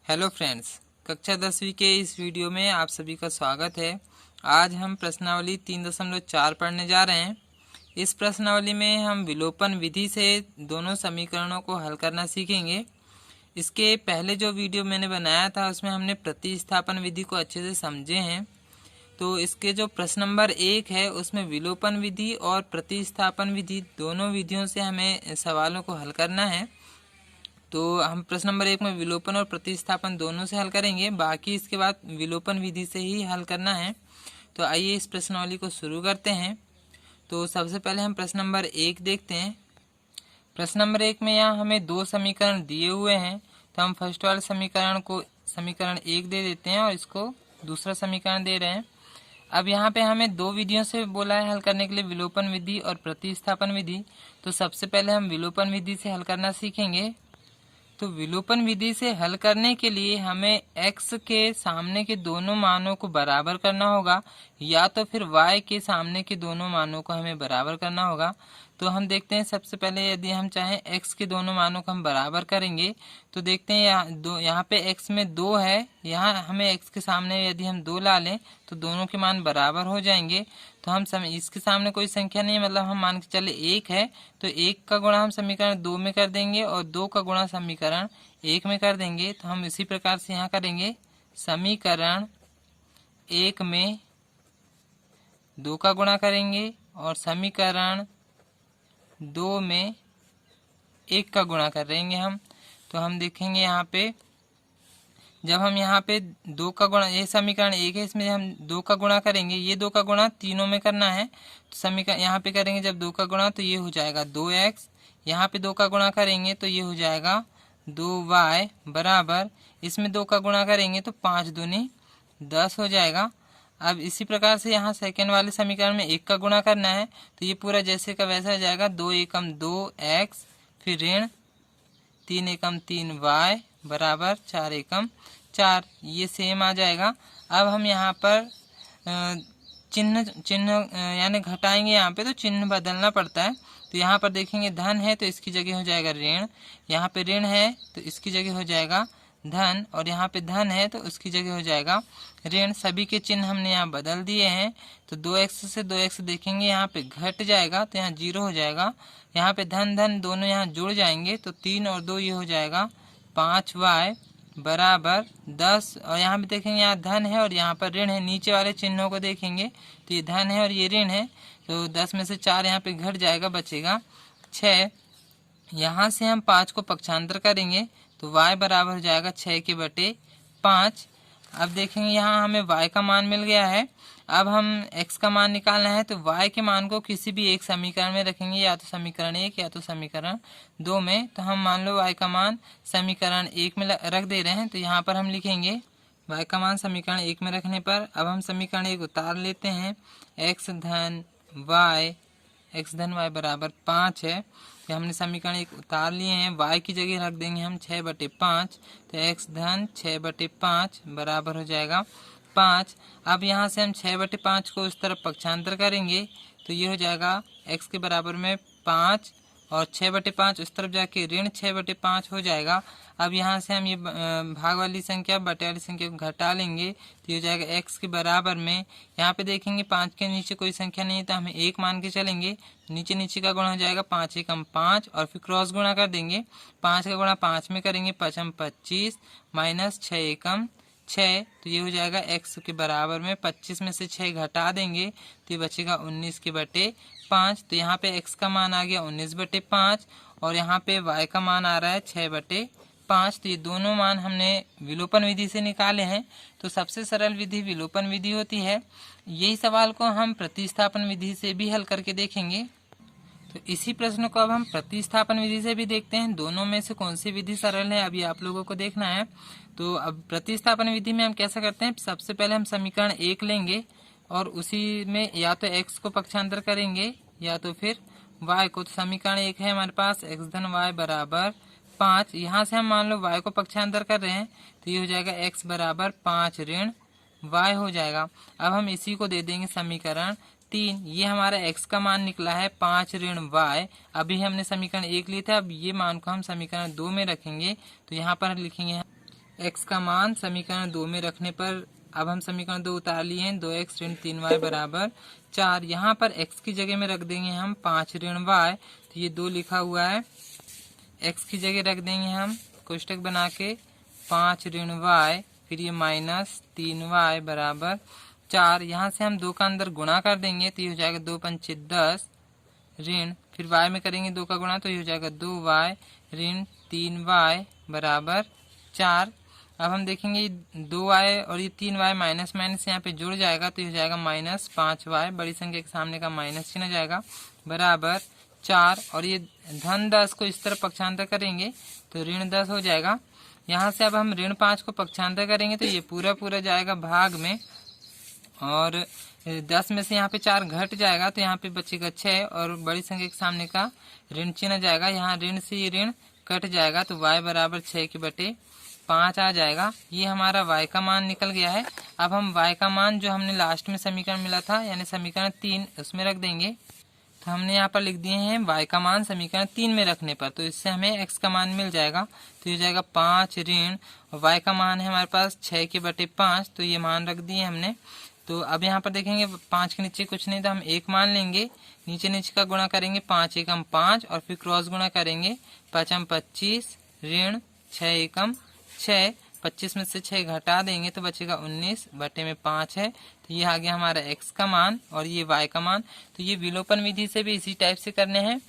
Hello friends, कक्षा 10वीं के इस वीडियो में आप सभी का स्वागत है। आज हम प्रश्नावली 3.4 पढ़ने जा रहे हैं। इस प्रश्नावली में हम विलोपन विधि से दोनों समीकरणों को हल करना सीखेंगे। इसके पहले जो वीडियो मैंने बनाया था उसमें हमने प्रतिस्थापन विधि को अच्छे से समझे हैं। तो इसके जो प्रश्न नंबर 1 है उसमें विलोपन विधि और प्रतिस्थापन विधि दोनों विधियों से हमें सवालों को हल करना है। तो हम प्रश्न नंबर 1 में विलोपन और प्रतिस्थापन दोनों से हल करेंगे, बाकी इसके बाद विलोपन विधि से ही हल करना है। तो आइए इस प्रश्नावली को शुरू करते हैं। तो सबसे पहले हम प्रश्न नंबर 1 देखते हैं। प्रश्न नंबर 1 में यहाँ हमें दो समीकरण दिए हुए हैं, तो हम फर्स्ट वाले समीकरण को समीकरण 1 दे देते हैं और इसको दूसरा समीकरण दे रहे हैं। अब यहाँ पे हमें दो विधियों से बोला है हल करने के लिए, विलोपन विधि और प्रतिस्थापन विधि। तो सबसे पहले हम विलोपन विधि से हल करना सीखेंगे। तो विलोपन विधि से हल करने के लिए हमें x के सामने के दोनों मानों को बराबर करना होगा, या तो फिर y के सामने के दोनों मानों को हमें बराबर करना होगा। तो हम देखते हैं, सबसे पहले यदि हम चाहें x के दोनों मानों को हम बराबर करेंगे तो देखते हैं यहाँ पे x में 2 है, यहाँ हमें x के सामने यदि हम 2 ला लें तो दोनों के मान बराबर हो जाएंगे। तो हम इसके सामने कोई संख्या नहीं है, मतलब हम मान के चले 1 है, तो 1 का गुणा हम समीकरण 2 में कर देंगे और 2 का गुणा समीकरण 1 में कर देंगे। तो हम इसी प्रकार से यहाँ करेंगे, समीकरण 1 में 2 का गुणा करेंगे और समीकरण 2 में 1 का गुणा करेंगे हम। तो हम देखेंगे यहाँ पे, जब हम यहाँ पे 2 का गुणा, ये समीकरण 1 है, इसमें हम 2 का गुणा करेंगे, ये 2 का गुणा तीनों में करना है। तो समीकरण यहाँ पे करेंगे जब 2 का गुणा तो ये हो जाएगा 2x, यहाँ पे 2 का गुणा करेंगे तो ये हो जाएगा 2y बराबर, इसमें 2 का गुणा करेंगे तो 5 दूनी 10 हो जाएगा। अब इसी प्रकार से यहाँ सेकेंड वाले समीकरण में 1 का गुणा करना है, तो ये पूरा जैसे का वैसा हो जाएगा, 2 एकम 2x, फिर ऋण 3 एकम 3y बराबर 4 एकम 4, ये सेम आ जाएगा। अब हम यहाँ पर चिन्ह यानी घटाएंगे, यहाँ पे तो चिन्ह बदलना पड़ता है। तो यहाँ पर देखेंगे धन है तो इसकी जगह हो जाएगा ऋण, यहाँ पे ऋण है तो इसकी जगह हो जाएगा धन, और यहाँ पे धन है तो उसकी जगह हो जाएगा ऋण। सभी के चिन्ह हमने यहाँ बदल दिए हैं। तो 2x से 2x देखेंगे यहाँ पे घट जाएगा तो यहाँ 0 हो जाएगा। यहाँ पे धन धन दोनों यहाँ जुड़ जाएंगे तो 3 और 2 ये हो जाएगा 5y बराबर 10, और यहाँ पे देखेंगे यहाँ धन है और यहाँ पर ऋण है। नीचे वाले चिन्हों को देखेंगे तो ये धन है और ये ऋण है, तो 10 में से 4 यहाँ पे घट जाएगा, बचेगा 6। यहाँ से हम 5 को पक्षांतर करेंगे तो y बराबर हो जाएगा 6 के बटे 5। अब देखेंगे यहाँ हमें y का मान मिल गया है। अब हम x का मान निकालना है, तो y के मान को किसी भी एक समीकरण में रखेंगे, या तो समीकरण 1 या तो समीकरण 2 में। तो हम मान लो y का मान समीकरण 1 में रख दे रहे हैं, तो यहाँ पर हम लिखेंगे y का मान समीकरण 1 में रखने पर, अब हम समीकरण 1 उतार लेते हैं, x धन y बराबर 5 है। तो हमने समीकरण 1 उतार लिए हैं, y की जगह रख देंगे हम 6/5, तो x धन 6/5 बराबर हो जाएगा 5। अब यहाँ से हम 6/5 को उस तरफ पक्षांतर करेंगे तो ये हो जाएगा x के बराबर में 5, और 6/5 उस तरफ जाके ऋण 6/5 हो जाएगा। अब यहाँ से हम ये भाग वाली संख्या बटे वाली संख्या को घटा लेंगे तो ये हो जाएगा x के बराबर में, यहाँ पे देखेंगे 5 के नीचे कोई संख्या नहीं है तो हमें 1 मान के चलेंगे, नीचे नीचे का गुणा हो जाएगा 5 एकम 5, और फिर क्रॉस गुणा कर देंगे, 5 का गुणा 5 में करेंगे, 5 25 माइनस 6 एकम 6, तो ये हो जाएगा x के बराबर में 25 में से 6 घटा देंगे तो ये बचेगा 19 के बटे 5। तो यहाँ पे x का मान आ गया 19/5 और यहाँ पे y का मान आ रहा है 6/5। तो ये दोनों मान हमने विलोपन विधि से निकाले हैं। तो सबसे सरल विधि विलोपन विधि होती है। यही सवाल को हम प्रतिस्थापन विधि से भी हल करके देखेंगे। तो इसी प्रश्न को अब हम प्रतिस्थापन विधि से भी देखते हैं, दोनों में से कौन सी विधि सरल है अभी आप लोगों को देखना है। तो अब प्रतिस्थापन विधि में हम कैसा करते हैं, सबसे पहले हम समीकरण 1 लेंगे और उसी में या तो x को पक्षांतर करेंगे या तो फिर y को। तो समीकरण 1 है हमारे पास, x धन y बराबर 5। यहाँ से हम मान लो y को पक्षांतर कर रहे हैं तो ये हो जाएगा x बराबर 5 ऋण y हो जाएगा। अब हम इसी को दे देंगे समीकरण 3, ये हमारा x का मान निकला है 5 ऋण y। अभी हमने समीकरण 1 लिया था, अब ये मान को हम समीकरण 2 में रखेंगे तो यहाँ पर लिखेंगे x का मान समीकरण 2 में रखने पर, अब हम समीकरण 2 उतार लिए हैं, 2x ऋण 3y बराबर 4। यहाँ पर x की जगह में रख देंगे हम 5 ऋण y, तो ये 2 लिखा हुआ है, x की जगह रख देंगे हम कोष्टक बना के 5 ऋण y, फिर ये माइनस 3y बराबर 4। यहाँ से हम 2 का अंदर गुणा कर देंगे तो ये हो जाएगा 2 पंचे 10 ऋण, फिर y में करेंगे 2 का गुणा तो ये हो जाएगा 2y ऋण 3y बराबर 4। अब हम देखेंगे 2y और ये 3y माइनस माइनस यहाँ पे जुड़ जाएगा तो ये हो जाएगा माइनस 5y, बड़ी संख्या के सामने का माइनस चिन्ह जाएगा बराबर 4। और ये धन 10 को इस तरफ पक्षांतर करेंगे तो ऋण 10 हो जाएगा। यहाँ से अब हम ऋण 5 को पक्षांतर करेंगे तो ये पूरा पूरा जाएगा भाग में, और 10 में से यहाँ पे 4 घट जाएगा तो यहाँ पे बचेगा 6, और बड़ी संख्या के सामने का ऋण चिन्ह जाएगा, यहाँ ऋण से ये ऋण कट जाएगा तो y बराबर 6/5 आ जाएगा। ये हमारा y का मान निकल गया है। अब हम y का मान जो हमने लास्ट में समीकरण मिला था यानी समीकरण 3 उसमें रख देंगे। तो हमने यहाँ पर लिख दिए हैं y का मान समीकरण 3 में रखने पर, तो इससे हमें x का मान मिल जाएगा, तो ये जाएगा 5 ऋण, और y का मान है हमारे पास 6/5, तो ये मान रख दिए हमने। तो अब यहाँ पर देखेंगे 5 के नीचे कुछ नहीं तो हम 1 मान लेंगे, नीचे नीचे का गुणा करेंगे 5 एकम 5 और फिर क्रॉस गुणा करेंगे 5 25 ऋण 6 एकम 6, 25 में से 6 घटा देंगे तो बचेगा 19/5 है। तो ये आ गया हमारा x का मान और ये y का मान। तो ये विलोपन विधि से भी इसी टाइप से करने हैं।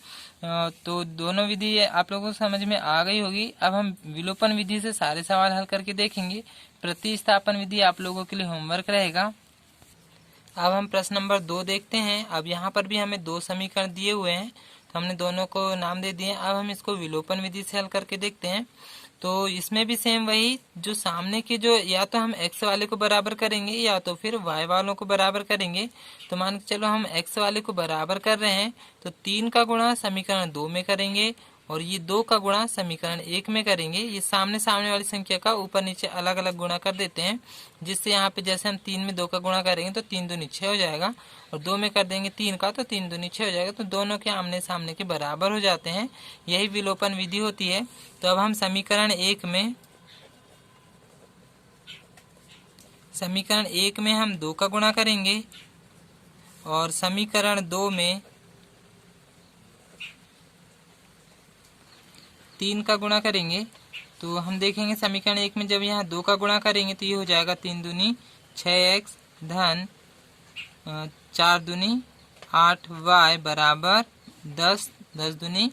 तो दोनों विधि आप लोगों को समझ में आ गई होगी। अब हम विलोपन विधि से सारे सवाल हल करके देखेंगे। प्रतिस्थापन विधि आप लोगों के लिए होमवर्क रहेगा। अब हम प्रश्न नंबर 2 देखते हैं। अब यहाँ पर भी हमें 2 समीकरण दिए हुए हैं तो हमने दोनों को नाम दे दिए। अब हम इसको विलोपन विधि से हल करके देखते हैं। तो इसमें भी सेम वही, जो सामने के जो या तो हम x वाले को बराबर करेंगे या तो फिर y वालों को बराबर करेंगे। तो मान के चलो हम x वाले को बराबर कर रहे हैं तो 3 का गुणा समीकरण 2 में करेंगे और ये 2 का गुणा समीकरण 1 में करेंगे। ये सामने सामने वाली संख्या का ऊपर नीचे अलग अलग गुणा कर देते हैं, जिससे यहाँ पे जैसे हम 3 में 2 का गुणा करेंगे तो 3 दूनी 6 हो जाएगा और 2 में कर देंगे 3 का तो 3 दूनी 6 हो जाएगा। तो दोनों के आमने सामने के बराबर हो जाते हैं। यही विलोपन विधि होती है। तो अब हम समीकरण 1 में हम 2 का गुणा करेंगे और समीकरण 2 में 3 का गुणा करेंगे। तो हम देखेंगे समीकरण 1 में जब यहाँ 2 का गुणा करेंगे तो ये हो जाएगा 3 दूनी 6x धन 4 दूनी 8y बराबर 10, 10 दूनी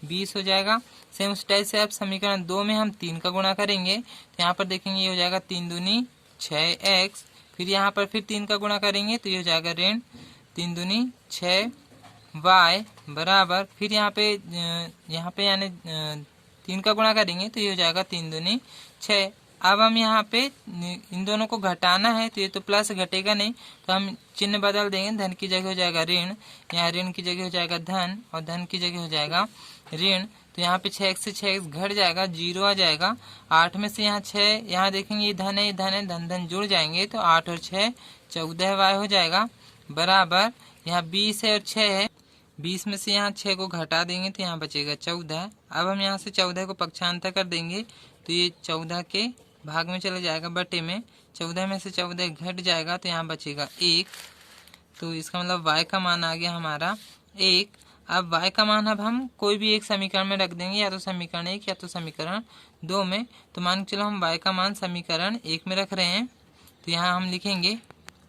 20 हो जाएगा। सेम उस टाइप से अब समीकरण 2 में हम 3 का गुणा करेंगे तो यहाँ पर देखेंगे ये हो जाएगा 3 दूनी 6x, फिर यहाँ पर फिर 3 का गुणा करेंगे तो ये हो जाएगा ऋण 3 दूनी 6y बराबर, फिर यहाँ पे यानी 3 का गुणा करेंगे तो ये हो जाएगा 3 दूनी 6। अब हम यहाँ पे इन दोनों को घटाना है तो ये तो प्लस घटेगा नहीं, तो हम चिन्ह बदल देंगे। धन की जगह हो जाएगा ऋण, यहाँ ऋण की जगह हो जाएगा धन और धन की जगह हो जाएगा ऋण। तो यहाँ पे 6x से 6x घट जाएगा, 0 आ जाएगा। 8 में से यहाँ 6, यहाँ देखेंगे ये धन है, धन धन जुड़ जाएंगे तो 8 और 6 14y हो जाएगा बराबर, यहाँ 20 है और 6 है, 20 में से यहाँ 6 को घटा देंगे तो यहाँ बचेगा 14। अब हम यहाँ से 14 को पक्षांतर कर देंगे तो ये 14 के भाग में चला जाएगा बटे में, 14 में से 14 घट जाएगा तो यहाँ बचेगा 1। तो इसका मतलब y का मान आ गया हमारा 1। अब y का मान अब हम कोई भी एक समीकरण में रख देंगे, या तो समीकरण 1 या तो समीकरण 2 में। तो मान के चलो हम y का मान समीकरण 1 में रख रहे हैं तो यहाँ हम लिखेंगे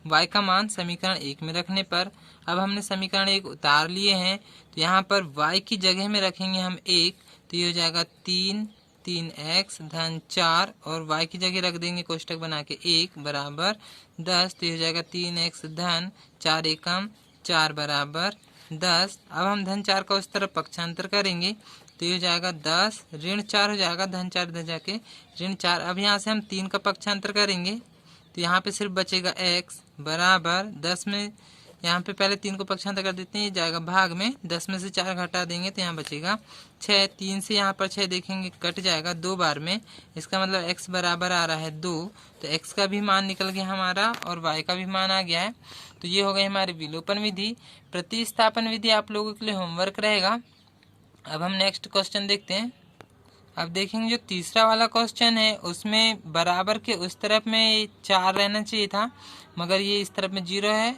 y का मान समीकरण 1 में रखने पर, अब हमने समीकरण 1 उतार लिए हैं तो यहाँ पर y की जगह में रखेंगे हम 1, तो ये हो जाएगा 3x धन 4 और y की जगह रख देंगे कोष्टक बना के 1 बराबर 10, तो ये हो जाएगा 3x धन 4 एकम 4 बराबर 10। अब हम धन 4 का उस तरफ पक्षांतर करेंगे तो ये हो जाएगा 10 ऋण 4 हो जाएगा, धन 4 इधर जाके ऋण 4। अब यहाँ से हम 3 का पक्षांतर करेंगे तो यहाँ पे सिर्फ बचेगा x बराबर 10 में, यहाँ पे पहले 3 को पक्षांतर कर देते हैं, ये जाएगा भाग में, 10 में से 4 घटा देंगे तो यहाँ बचेगा 6। 3 से यहाँ पर 6 देखेंगे कट जाएगा 2 बार में, इसका मतलब x बराबर आ रहा है 2। तो x का भी मान निकल गया हमारा और y का भी मान आ गया है। तो ये हो गई हमारी विलोपन विधि। प्रतिस्थापन विधि आप लोगों के लिए होमवर्क रहेगा। अब हम नेक्स्ट क्वेश्चन देखते हैं। अब देखेंगे जो तीसरा वाला क्वेश्चन है उसमें बराबर के उस तरफ में 4 रहना चाहिए था, मगर ये इस तरफ में 0 है।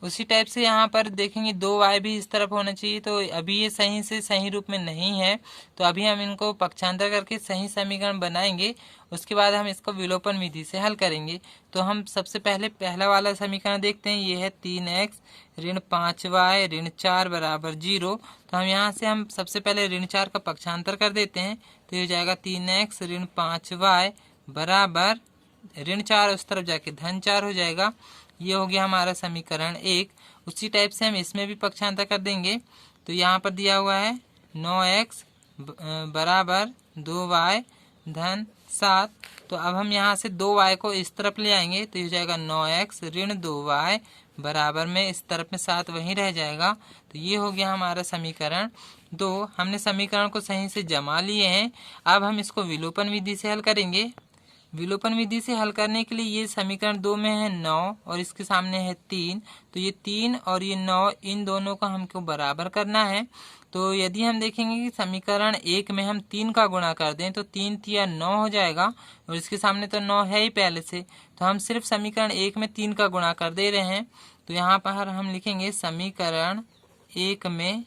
उसी टाइप से यहाँ पर देखेंगे 2y भी इस तरफ होना चाहिए, तो अभी ये सही से सही रूप में नहीं है, तो अभी हम इनको पक्षांतर करके सही समीकरण बनाएंगे। उसके बाद हम इसको विलोपन विधि से हल करेंगे। तो हम सबसे पहले पहला वाला समीकरण देखते हैं। ये है 3x ऋण 5y ऋण 4 बराबर 0। तो हम यहाँ से हम सबसे पहले ऋण 4 का पक्षांतर कर देते हैं, तो ये हो जाएगा 3x ऋण 5y बराबर ऋण 4 उस तरफ जाके धन 4 हो जाएगा। ये हो गया हमारा समीकरण 1। उसी टाइप से हम इसमें भी पक्षांतर कर देंगे। तो यहाँ पर दिया हुआ है 9x बराबर 2y धन 7। तो अब हम यहाँ से 2y को इस तरफ ले आएंगे, तो ये हो जाएगा 9x ऋण 2y बराबर में इस तरफ में 7 वहीं रह जाएगा। तो ये हो गया हमारा समीकरण 2। हमने समीकरण को सही से जमा लिए हैं। अब हम इसको विलोपन विधि से हल करेंगे। विलोपन विधि से हल करने के लिए ये समीकरण 2 में है 9 और इसके सामने है 3, तो ये 3 और ये 9 इन दोनों को हमको बराबर करना है। तो यदि हम देखेंगे कि समीकरण 1 में हम 3 का गुणा कर दें तो 3 तिया 9 हो जाएगा, और इसके सामने तो 9 है ही पहले से, तो हम सिर्फ समीकरण 1 में 3 का गुणा कर दे रहे हैं। तो यहाँ पर हम लिखेंगे समीकरण 1 में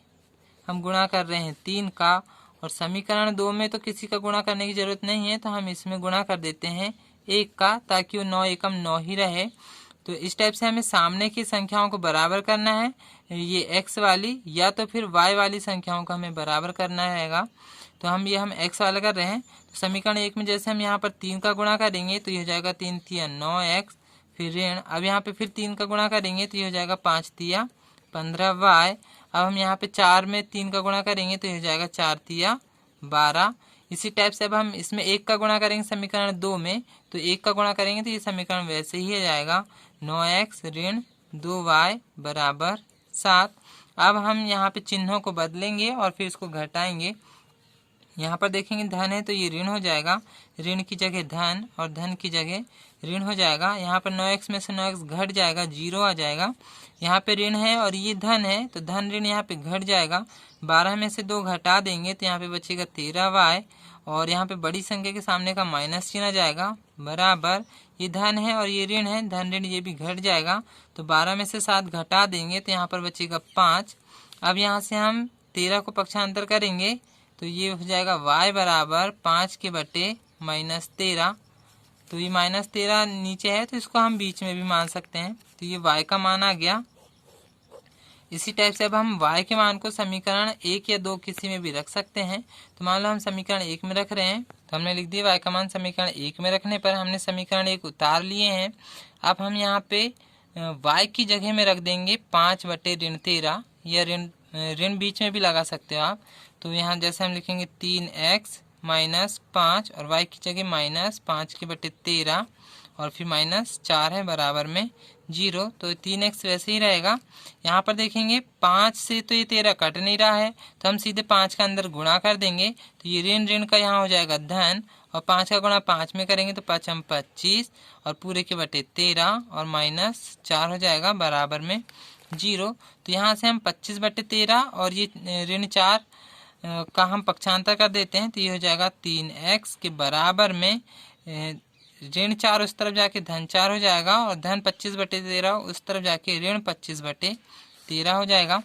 हम गुणा कर रहे हैं 3 का, और समीकरण 2 में तो किसी का गुणा करने की जरूरत नहीं है, तो हम इसमें गुणा कर देते हैं 1 का, ताकि वो 9 एकम 9 ही रहे। तो इस टाइप से हमें सामने की संख्याओं को बराबर करना है, ये x वाली या तो फिर y वाली संख्याओं को हमें बराबर करना हैगा। तो हम x वाला कर रहे हैं। तो समीकरण 1 में जैसे हम यहाँ पर 3 का गुणा करेंगे तो ये हो जाएगा 3 तिया 9x, फिर ऋण, अब यहाँ पे फिर 3 का गुणा करेंगे तो ये हो जाएगा 5 तिया 15y। अब हम यहाँ पे 4 में 3 का गुणा करेंगे तो ये हो जाएगा 4 तिया 12। इसी टाइप से अब हम इसमें 1 का गुणा करेंगे समीकरण 2 में, तो 1 का गुणा करेंगे तो ये समीकरण वैसे ही आ जाएगा 9x ऋण 2y बराबर 7। अब हम यहाँ पे चिन्हों को बदलेंगे और फिर इसको घटाएंगे। यहाँ पर देखेंगे धन है तो ये ऋण हो जाएगा, ऋण की जगह धन और धन की जगह ऋण हो जाएगा। यहाँ पर 9x में से 9x घट जाएगा, 0 आ जाएगा। यहाँ पे ऋण है और ये धन है, तो धन ऋण यहाँ पे घट जाएगा। 12 में से 2 घटा देंगे तो यहाँ पे बचेगा 13y, और यहाँ पे बड़ी संख्या के सामने का माइनस चिन्ह आ जाएगा बराबर, ये धन है और ये ऋण है, धन ऋण ये भी घट जाएगा। तो 12 में से 7 घटा देंगे तो यहाँ पर बचेगा 5। अब यहाँ से हम 13 को पक्षांतर करेंगे तो ये हो जाएगा y बराबर 5 के बटे माइनस 13। तो ये माइनस 13 नीचे है तो इसको हम बीच में भी मान सकते हैं, तो ये y का मान आ गया। इसी टाइप से अब हम y के मान को समीकरण 1 या 2 किसी में भी रख सकते हैं। तो मान लो हम समीकरण 1 में रख रहे हैं, तो हमने लिख दिया y का मान समीकरण 1 में रखने पर हमने समीकरण 1 उतार लिए हैं। अब हम यहाँ पे y की जगह में रख देंगे 5 बटे ऋण 13, या ऋण बीच में भी लगा सकते हो आप। तो यहाँ जैसे हम लिखेंगे 3x माइनस 5 और y की जगह माइनस 5 के बटे 13 और फिर माइनस 4 है बराबर में 0। तो 3x वैसे ही रहेगा। यहाँ पर देखेंगे 5 से तो ये 13 कट नहीं रहा है, तो हम सीधे 5 का अंदर गुणा कर देंगे, तो ये ऋण ऋण का यहाँ हो जाएगा धन, और 5 का गुणा 5 में करेंगे तो 5 हम 25 और पूरे के बटे 13 और माइनस 4 हो जाएगा बराबर में 0। तो यहाँ से हम 25 बटे 13 और ये ऋण 4 का हम पक्षांतर कर देते हैं, तो ये हो जाएगा 3x के बराबर में ऋण 4 उस तरफ जाके धन 4 हो जाएगा, और धन 25 बटे 13 उस तरफ जाके ऋण 25 बटे 13 हो जाएगा।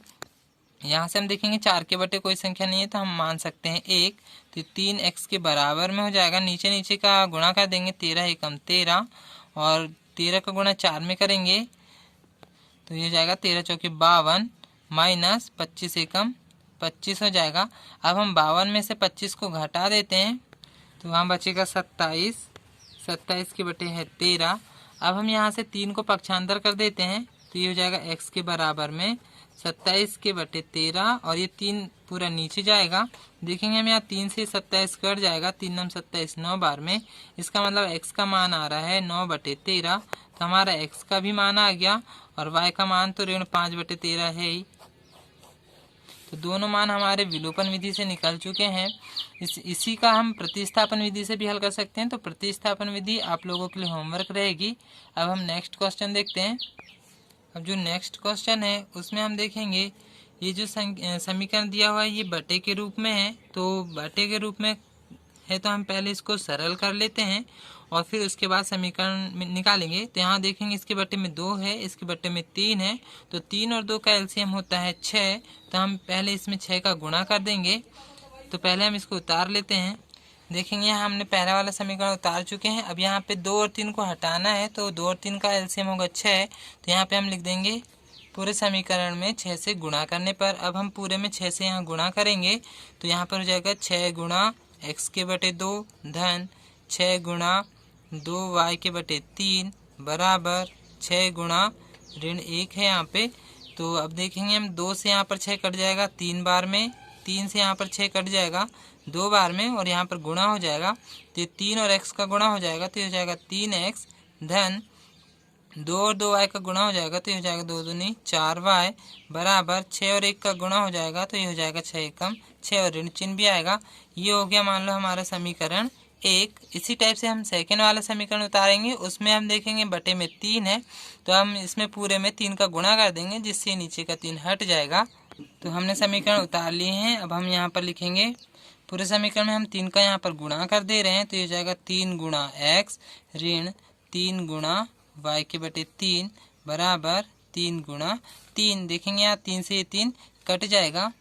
यहाँ से हम देखेंगे 4 के बटे कोई संख्या नहीं है तो हम मान सकते हैं 1, तो 3x के बराबर में हो जाएगा। नीचे नीचे का गुणा कर देंगे, 13 एकम 13 और 13 का गुणा 4 में करेंगे तो ये हो जाएगा 13 चौके 52 माइनस 25 एकम 25 हो जाएगा। अब हम 52 में से 25 को घटा देते हैं तो वहाँ बचेगा 27, 27 के बटे है 13। अब हम यहाँ से 3 को पक्षांतर कर देते हैं तो ये हो जाएगा x के बराबर में 27 के बटे 13, और ये 3 पूरा नीचे जाएगा। देखेंगे हम यहाँ 3 से 27 कट जाएगा, 3 नम 27 9 बार में, इसका मतलब x का मान आ रहा है 9 बटे 13। तो हमारा x का भी मान आ गया, और y का मान तो ऋण 5 बटे 13 है ही। तो दोनों मान हमारे विलोपन विधि से निकल चुके हैं। इसी का हम प्रतिस्थापन विधि से भी हल कर सकते हैं। तो प्रतिस्थापन विधि आप लोगों के लिए होमवर्क रहेगी। अब हम नेक्स्ट क्वेश्चन देखते हैं। अब जो नेक्स्ट क्वेश्चन है उसमें हम देखेंगे ये जो समीकरण दिया हुआ है ये बटे के रूप में है। तो बटे के रूप में है तो हम पहले इसको सरल कर लेते हैं और फिर उसके बाद समीकरण निकालेंगे। तो यहाँ देखेंगे इसके बट्टे में 2 है, इसके बट्टे में 3 है, तो 3 और 2 का एलसीएम होता है 6। तो हम पहले इसमें 6 का गुणा कर देंगे। तो पहले हम इसको उतार लेते हैं। देखेंगे यहाँ हमने पहला वाला समीकरण उतार चुके हैं। अब यहाँ पे 2 और 3 को हटाना है, तो 2 और 3 का एलसीएम होगा 6। तो यहाँ पे हम लिख देंगे पूरे समीकरण में 6 से गुणा करने पर। अब हम पूरे में 6 से यहाँ गुणा करेंगे तो यहाँ पर हो जाएगा 6 गुणा x के बटे 2 धन 6 गुणा 2y के बटे 3 बराबर 6 गुणा ऋण 1 है यहाँ पे। तो अब देखेंगे हम 2 से यहाँ पर 6 कट जाएगा 3 बार में, 3 से यहाँ पर 6 कट जाएगा 2 बार में और यहाँ पर गुणा हो जाएगा। तो 3 और x का गुणा हो जाएगा तो ये हो जाएगा 3x धन 2 और 2y का गुणा हो जाएगा तो ये हो जाएगा 2 दूनी 4y बराबर 6 और 1 का गुणा हो जाएगा तो ये हो जाएगा 6 एकम 6 और ऋण चिन्ह भी आएगा। ये हो गया मान लो हमारा समीकरण 1। इसी टाइप से हम सेकेंड वाला समीकरण उतारेंगे। उसमें हम देखेंगे बटे में 3 है तो हम इसमें पूरे में 3 का गुणा कर देंगे जिससे नीचे का 3 हट जाएगा। तो हमने समीकरण उतार लिए हैं। अब हम यहाँ पर लिखेंगे पूरे समीकरण में हम 3 का यहाँ पर गुणा कर दे रहे हैं तो ये हो जाएगा 3 गुणा x ऋण 3 गुणा y के बटे 3 बराबर 3 गुणा 3। देखेंगे यहाँ 3 से ये 3 कट जाएगा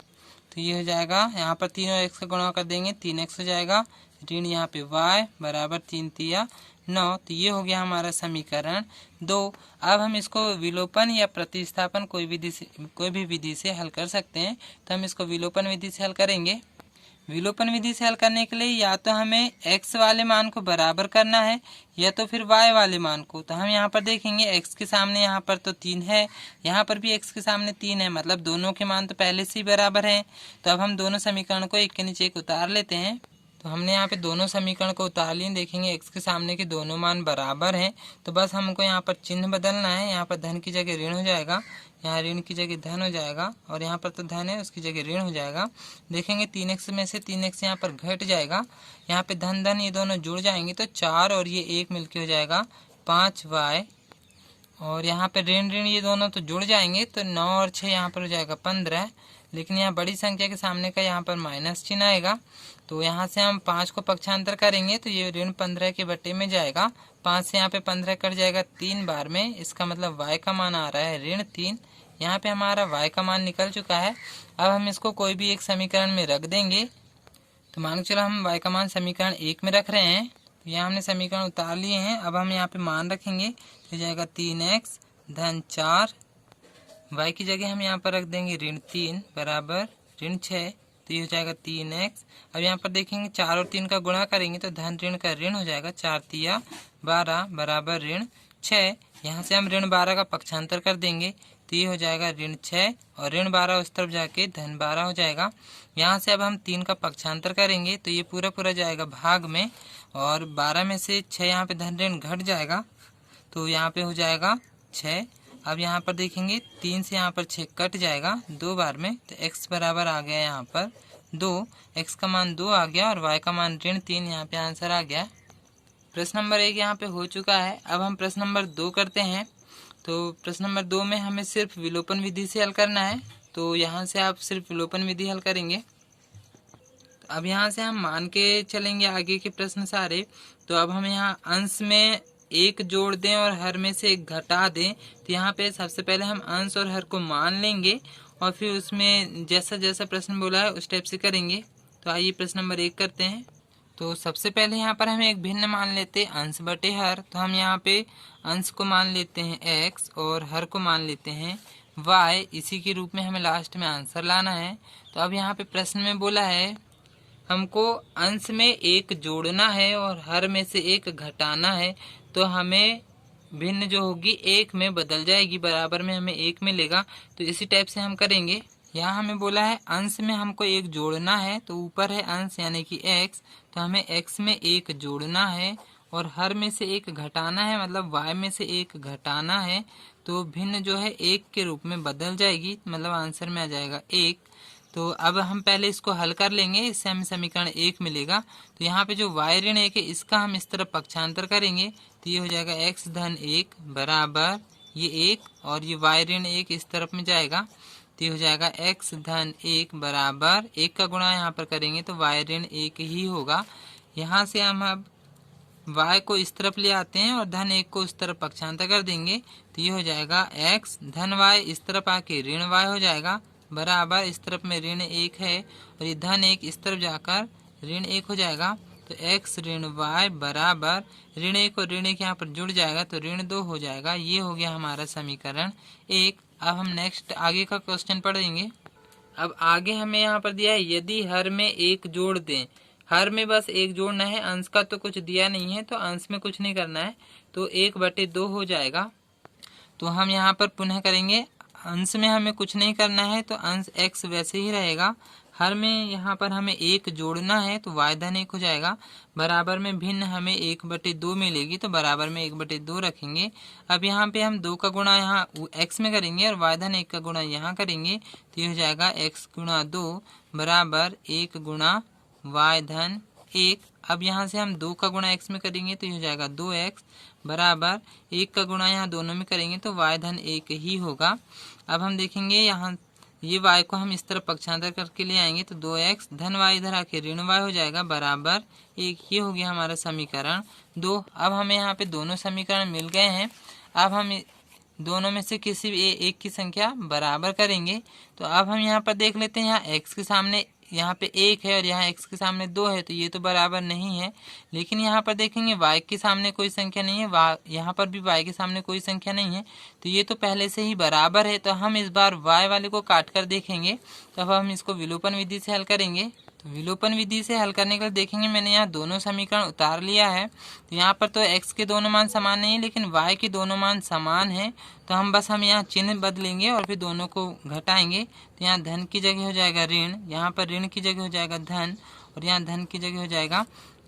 तो ये हो जाएगा यहाँ पर 3 और x का गुणा कर देंगे 3x हो जाएगा ऋण यहाँ पे y बराबर 3 तिया 9। तो ये हो गया हमारा समीकरण 2। अब हम इसको विलोपन या प्रतिस्थापन कोई भी विधि से हल कर सकते हैं। तो हम इसको विलोपन विधि से हल करेंगे। विलोपन विधि से हल करने के लिए या तो हमें x वाले मान को बराबर करना है या तो फिर y वाले मान को। तो हम यहाँ पर देखेंगे x के सामने यहाँ पर तो 3 है, यहाँ पर भी x के सामने 3 है, मतलब दोनों के मान तो पहले से ही बराबर हैं। तो अब हम दोनों समीकरण को एक के नीचे एक उतार लेते हैं। तो हमने यहाँ पे दोनों समीकरण को उतार लिए। देखेंगे x के सामने के दोनों मान बराबर हैं तो बस हमको यहाँ पर चिन्ह बदलना है। यहाँ पर धन की जगह ऋण हो जाएगा, यहाँ ऋण की जगह धन हो जाएगा और यहाँ पर तो धन है उसकी जगह ऋण हो जाएगा। देखेंगे 3x में से 3x यहाँ पर घट जाएगा, यहाँ पे धन धन ये दोनों जुड़ जाएंगे तो 4 और ये 1 मिलके हो जाएगा 5y और यहाँ पे ऋण ऋण ये दोनों तो जुड़ जाएंगे तो 9 और 6 यहाँ पर हो जाएगा 15। लेकिन यहाँ बड़ी संख्या के सामने का यहाँ पर माइनस चिन्ह आएगा तो यहाँ से हम 5 को पक्षांतर करेंगे तो ये ऋण 15 के बटे में जाएगा। 5 से यहाँ पे 15 कट जाएगा 3 बार में, इसका मतलब y का मान आ रहा है ऋण 3। यहाँ पे हमारा y का मान निकल चुका है। अब हम इसको कोई भी एक समीकरण में रख देंगे। तो मान चलो हम y का मान समीकरण 1 में रख रहे हैं। तो यहाँ हमने समीकरण उतार लिए हैं। अब हम यहाँ पे मान रखेंगे तो जाएगा 3x धन 4, y की जगह हम यहाँ पर रख देंगे ऋण 3 बराबर ऋण 6 तो ये हो जाएगा 3x। अब यहाँ पर देखेंगे 4 और 3 का गुणा करेंगे तो धन ऋण का ऋण हो जाएगा 4 तिया 12 बराबर ऋण 6। यहाँ से हम ऋण 12 का पक्षांतर कर देंगे तो ये हो जाएगा ऋण 6 और ऋण 12 उस तरफ जाके धन 12 हो जाएगा। यहाँ से अब हम 3 का पक्षांतर करेंगे तो ये पूरा पूरा जाएगा भाग में और 12 में से 6 यहाँ पे धन ऋण घट जाएगा तो यहाँ पे हो जाएगा 6। अब यहाँ पर देखेंगे 3 से यहाँ पर 6 कट जाएगा 2 बार में तो x बराबर आ गया यहाँ पर 2, x का मान 2 आ गया और y का मान ऋण 3। यहाँ पे आंसर आ गया। प्रश्न नंबर 1 यहाँ पे हो चुका है। अब हम प्रश्न नंबर 2 करते हैं। तो प्रश्न नंबर 2 में हमें सिर्फ विलोपन विधि से हल करना है। तो यहाँ से आप सिर्फ विलोपन विधि हल करेंगे। अब यहाँ से हम मान के चलेंगे आगे के प्रश्न सारे। तो अब हम यहाँ अंश में 1 जोड़ दें और हर में से 1 घटा दें। तो यहाँ पे सबसे पहले हम अंश और हर को मान लेंगे और फिर उसमें जैसा जैसा प्रश्न बोला है उस टाइप से करेंगे। तो आइए प्रश्न नंबर 1 करते हैं। तो सबसे पहले यहाँ पर हमें एक भिन्न मान लेते हैं अंश बटे हर। तो हम यहाँ पे अंश को मान लेते हैं x और हर को मान लेते हैं y। इसी के रूप में हमें लास्ट में आंसर लाना है। तो अब यहाँ पे प्रश्न में बोला है हमको अंश में 1 जोड़ना है और हर में से 1 घटाना है। तो हमें भिन्न जो होगी 1 में बदल जाएगी, बराबर में हमें 1 मिलेगा। तो इसी टाइप से हम करेंगे। यहाँ हमें बोला है अंश में हमको 1 जोड़ना है तो ऊपर है अंश यानी कि x, तो हमें x में 1 जोड़ना है और हर में से 1 घटाना है, मतलब y में से 1 घटाना है। तो भिन्न जो है 1 के रूप में बदल जाएगी, मतलब आंसर में आ जाएगा 1। तो अब हम पहले इसको हल कर लेंगे, इससे हमें समीकरण 1 मिलेगा। तो यहाँ पे जो y ऋण 1 है इसका हम इस तरफ पक्षांतर करेंगे तो ये हो जाएगा x धन 1 बराबर ये 1 और ये y ऋण 1 इस तरफ में जाएगा तो ये हो जाएगा x धन 1 बराबर 1 का गुणा यहाँ पर करेंगे तो y ऋण 1 ही होगा। यहाँ से हम अब y को इस तरफ ले आते हैं और धन 1 को उस तरफ पक्षांतर कर देंगे, तो ये हो जाएगा x धन y, इस तरफ आके ऋण y हो जाएगा, बराबर इस तरफ में ऋण 1 है और ये धन 1 इस तरफ जाकर ऋण 1 हो जाएगा। तो x ऋण y बराबर ऋण 1 और ऋण 1 यहाँ पर जुड़ जाएगा तो ऋण 2 हो जाएगा। ये हो गया हमारा समीकरण 1। अब हम नेक्स्ट आगे का क्वेश्चन पढ़ेंगे। अब आगे हमें यहाँ पर दिया है यदि हर में 1 जोड़ दें, हर में बस 1 जोड़ना है, अंश का तो कुछ दिया नहीं है तो अंश में कुछ नहीं करना है, तो 1/2 हो जाएगा। तो हम यहाँ पर पुनः करेंगे, अंश में हमें कुछ नहीं करना है तो अंश x वैसे ही रहेगा, हर में यहाँ पर हमें 1 जोड़ना है तो y धन 1 हो जाएगा, बराबर में भिन्न हमें 1/2 मिलेगी तो बराबर में 1/2 रखेंगे। अब यहाँ पे हम 2 का गुणा यहाँ x में करेंगे और y धन 1 का गुणा यहाँ करेंगे, तो ये हो जाएगा x गुणा 2 बराबर 1 गुणा y धन 1। अब यहाँ से हम 2 का गुणा x में करेंगे तो ये हो जाएगा 2x बराबर 1 का गुणा यहाँ दोनों में करेंगे तो y धन 1 ही होगा। अब हम देखेंगे यहाँ ये y को हम इस तरफ पक्षांतर करके ले आएंगे तो 2x धन y इधर आके ऋण y हो जाएगा बराबर 1। ये हो गया हमारा समीकरण 2। अब हमें यहाँ पे दोनों समीकरण मिल गए हैं। अब हम दोनों में से किसी भी एक की संख्या बराबर करेंगे। तो अब हम यहाँ पर देख लेते हैं, यहाँ x के सामने यहाँ पे 1 है और यहाँ x के सामने 2 है तो ये तो बराबर नहीं है। लेकिन यहाँ पर देखेंगे y के सामने कोई संख्या नहीं है, यहाँ पर भी y के सामने कोई संख्या नहीं है तो ये तो पहले से ही बराबर है। तो हम इस बार y वाले को काट कर देखेंगे, तो अब हम इसको विलोपन विधि से हल करेंगे। तो विलोपन विधि से हल करने के लिए देखेंगे मैंने यहाँ दोनों समीकरण उतार लिया है। तो यहाँ पर तो x के दोनों मान समान नहीं है लेकिन y के दोनों मान समान है, तो हम यहाँ चिन्ह बदलेंगे और फिर दोनों को घटाएंगे। तो यहाँ धन की जगह हो जाएगा ऋण, यहाँ पर ऋण की जगह हो जाएगा धन और यहाँ धन की जगह हो जाएगा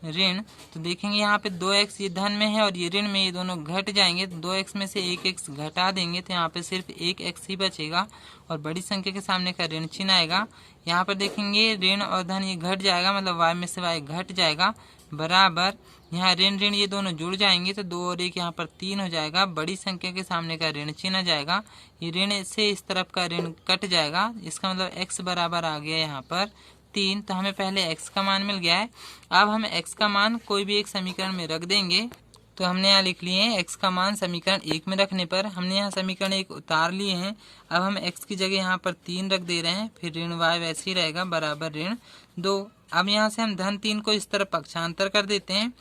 ऋण। तो देखेंगे यहाँ पे 2x ये धन में है और ये ऋण में, ये दोनों घट जाएंगे तो 2x में से 1x घटा देंगे तो यहाँ पे सिर्फ 1x ही बचेगा और बड़ी संख्या के सामने का ऋण चिन्ह आएगा। यहाँ पर देखेंगे ऋण और धन ये घट जाएगा, मतलब y में से y घट जाएगा बराबर यहाँ ऋण ऋण ये दोनों जुड़ जाएंगे तो 2 और 1 यहाँ पर 3 हो जाएगा। बड़ी संख्या के सामने का ऋण चिन्ह आ जाएगा, ये ऋण से इस तरफ का ऋण कट जाएगा, इसका मतलब x बराबर आ गया यहाँ पर 3। तो हमें पहले x का मान मिल गया है। अब हम x का मान कोई भी एक समीकरण में रख देंगे। तो हमने यहाँ लिख लिए हैं x का मान समीकरण 1 में रखने पर हमने यहाँ समीकरण 1 उतार लिए हैं। अब हम x की जगह यहाँ पर 3 रख दे रहे हैं, फिर ऋण y वैसे ही रहेगा बराबर ऋण 2। अब यहाँ से हम धन 3 को इस तरफ पक्षांतर कर देते हैं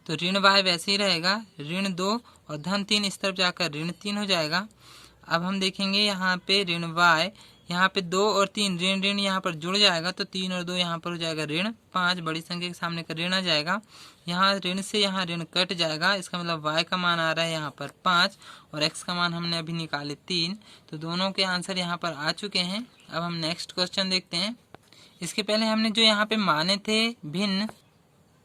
तो ऋण y वैसे ही रहेगा ऋण 2 और धन 3 इस तरफ जाकर ऋण 3 हो जाएगा। अब हम देखेंगे यहाँ पे ऋण y, यहाँ पे 2 और 3 ऋण ऋण यहाँ पर जुड़ जाएगा तो 3 और 2 यहाँ पर हो जाएगा ऋण 5, बड़ी संख्या के सामने का ऋण आ जाएगा। यहाँ ऋण से यहाँ ऋण कट जाएगा, इसका मतलब y का मान आ रहा है यहाँ पर 5 और x का मान हमने अभी निकाले 3। तो दोनों के आंसर यहाँ पर आ चुके हैं। अब हम नेक्स्ट क्वेश्चन देखते हैं। इसके पहले हमने जो यहाँ पे माने थे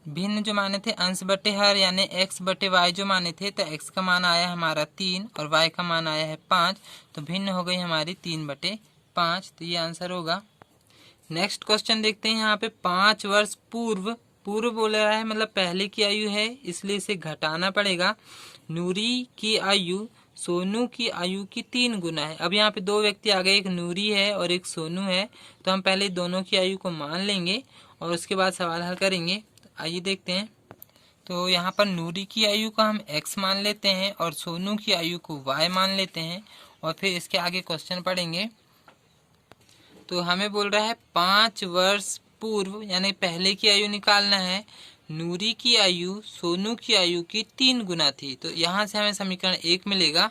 भिन्न जो माने थे अंश बटे हर यानी x बटे y जो माने थे, तो x का मान आया हमारा 3 और y का मान आया है 5, तो भिन्न हो गई हमारी 3/5। तो ये आंसर होगा। नेक्स्ट क्वेश्चन देखते हैं। यहाँ पे 5 वर्ष पूर्व बोल रहा है, मतलब पहले की आयु है इसलिए इसे घटाना पड़ेगा। नूरी की आयु सोनू की आयु की 3 गुना है। अब यहाँ पे 2 व्यक्ति आ गए, एक नूरी है और एक सोनू है, तो हम पहले दोनों की आयु को मान लेंगे और उसके बाद सवाल हल करेंगे। आइए देखते हैं। तो यहाँ पर नूरी की आयु को हम x मान लेते हैं और सोनू की आयु को y मान लेते हैं और फिर इसके आगे क्वेश्चन पढ़ेंगे। तो हमें बोल रहा है 5 वर्ष पूर्व यानी पहले की आयु निकालना है। नूरी की आयु सोनू की आयु की 3 गुना थी, तो यहाँ से हमें समीकरण 1 मिलेगा।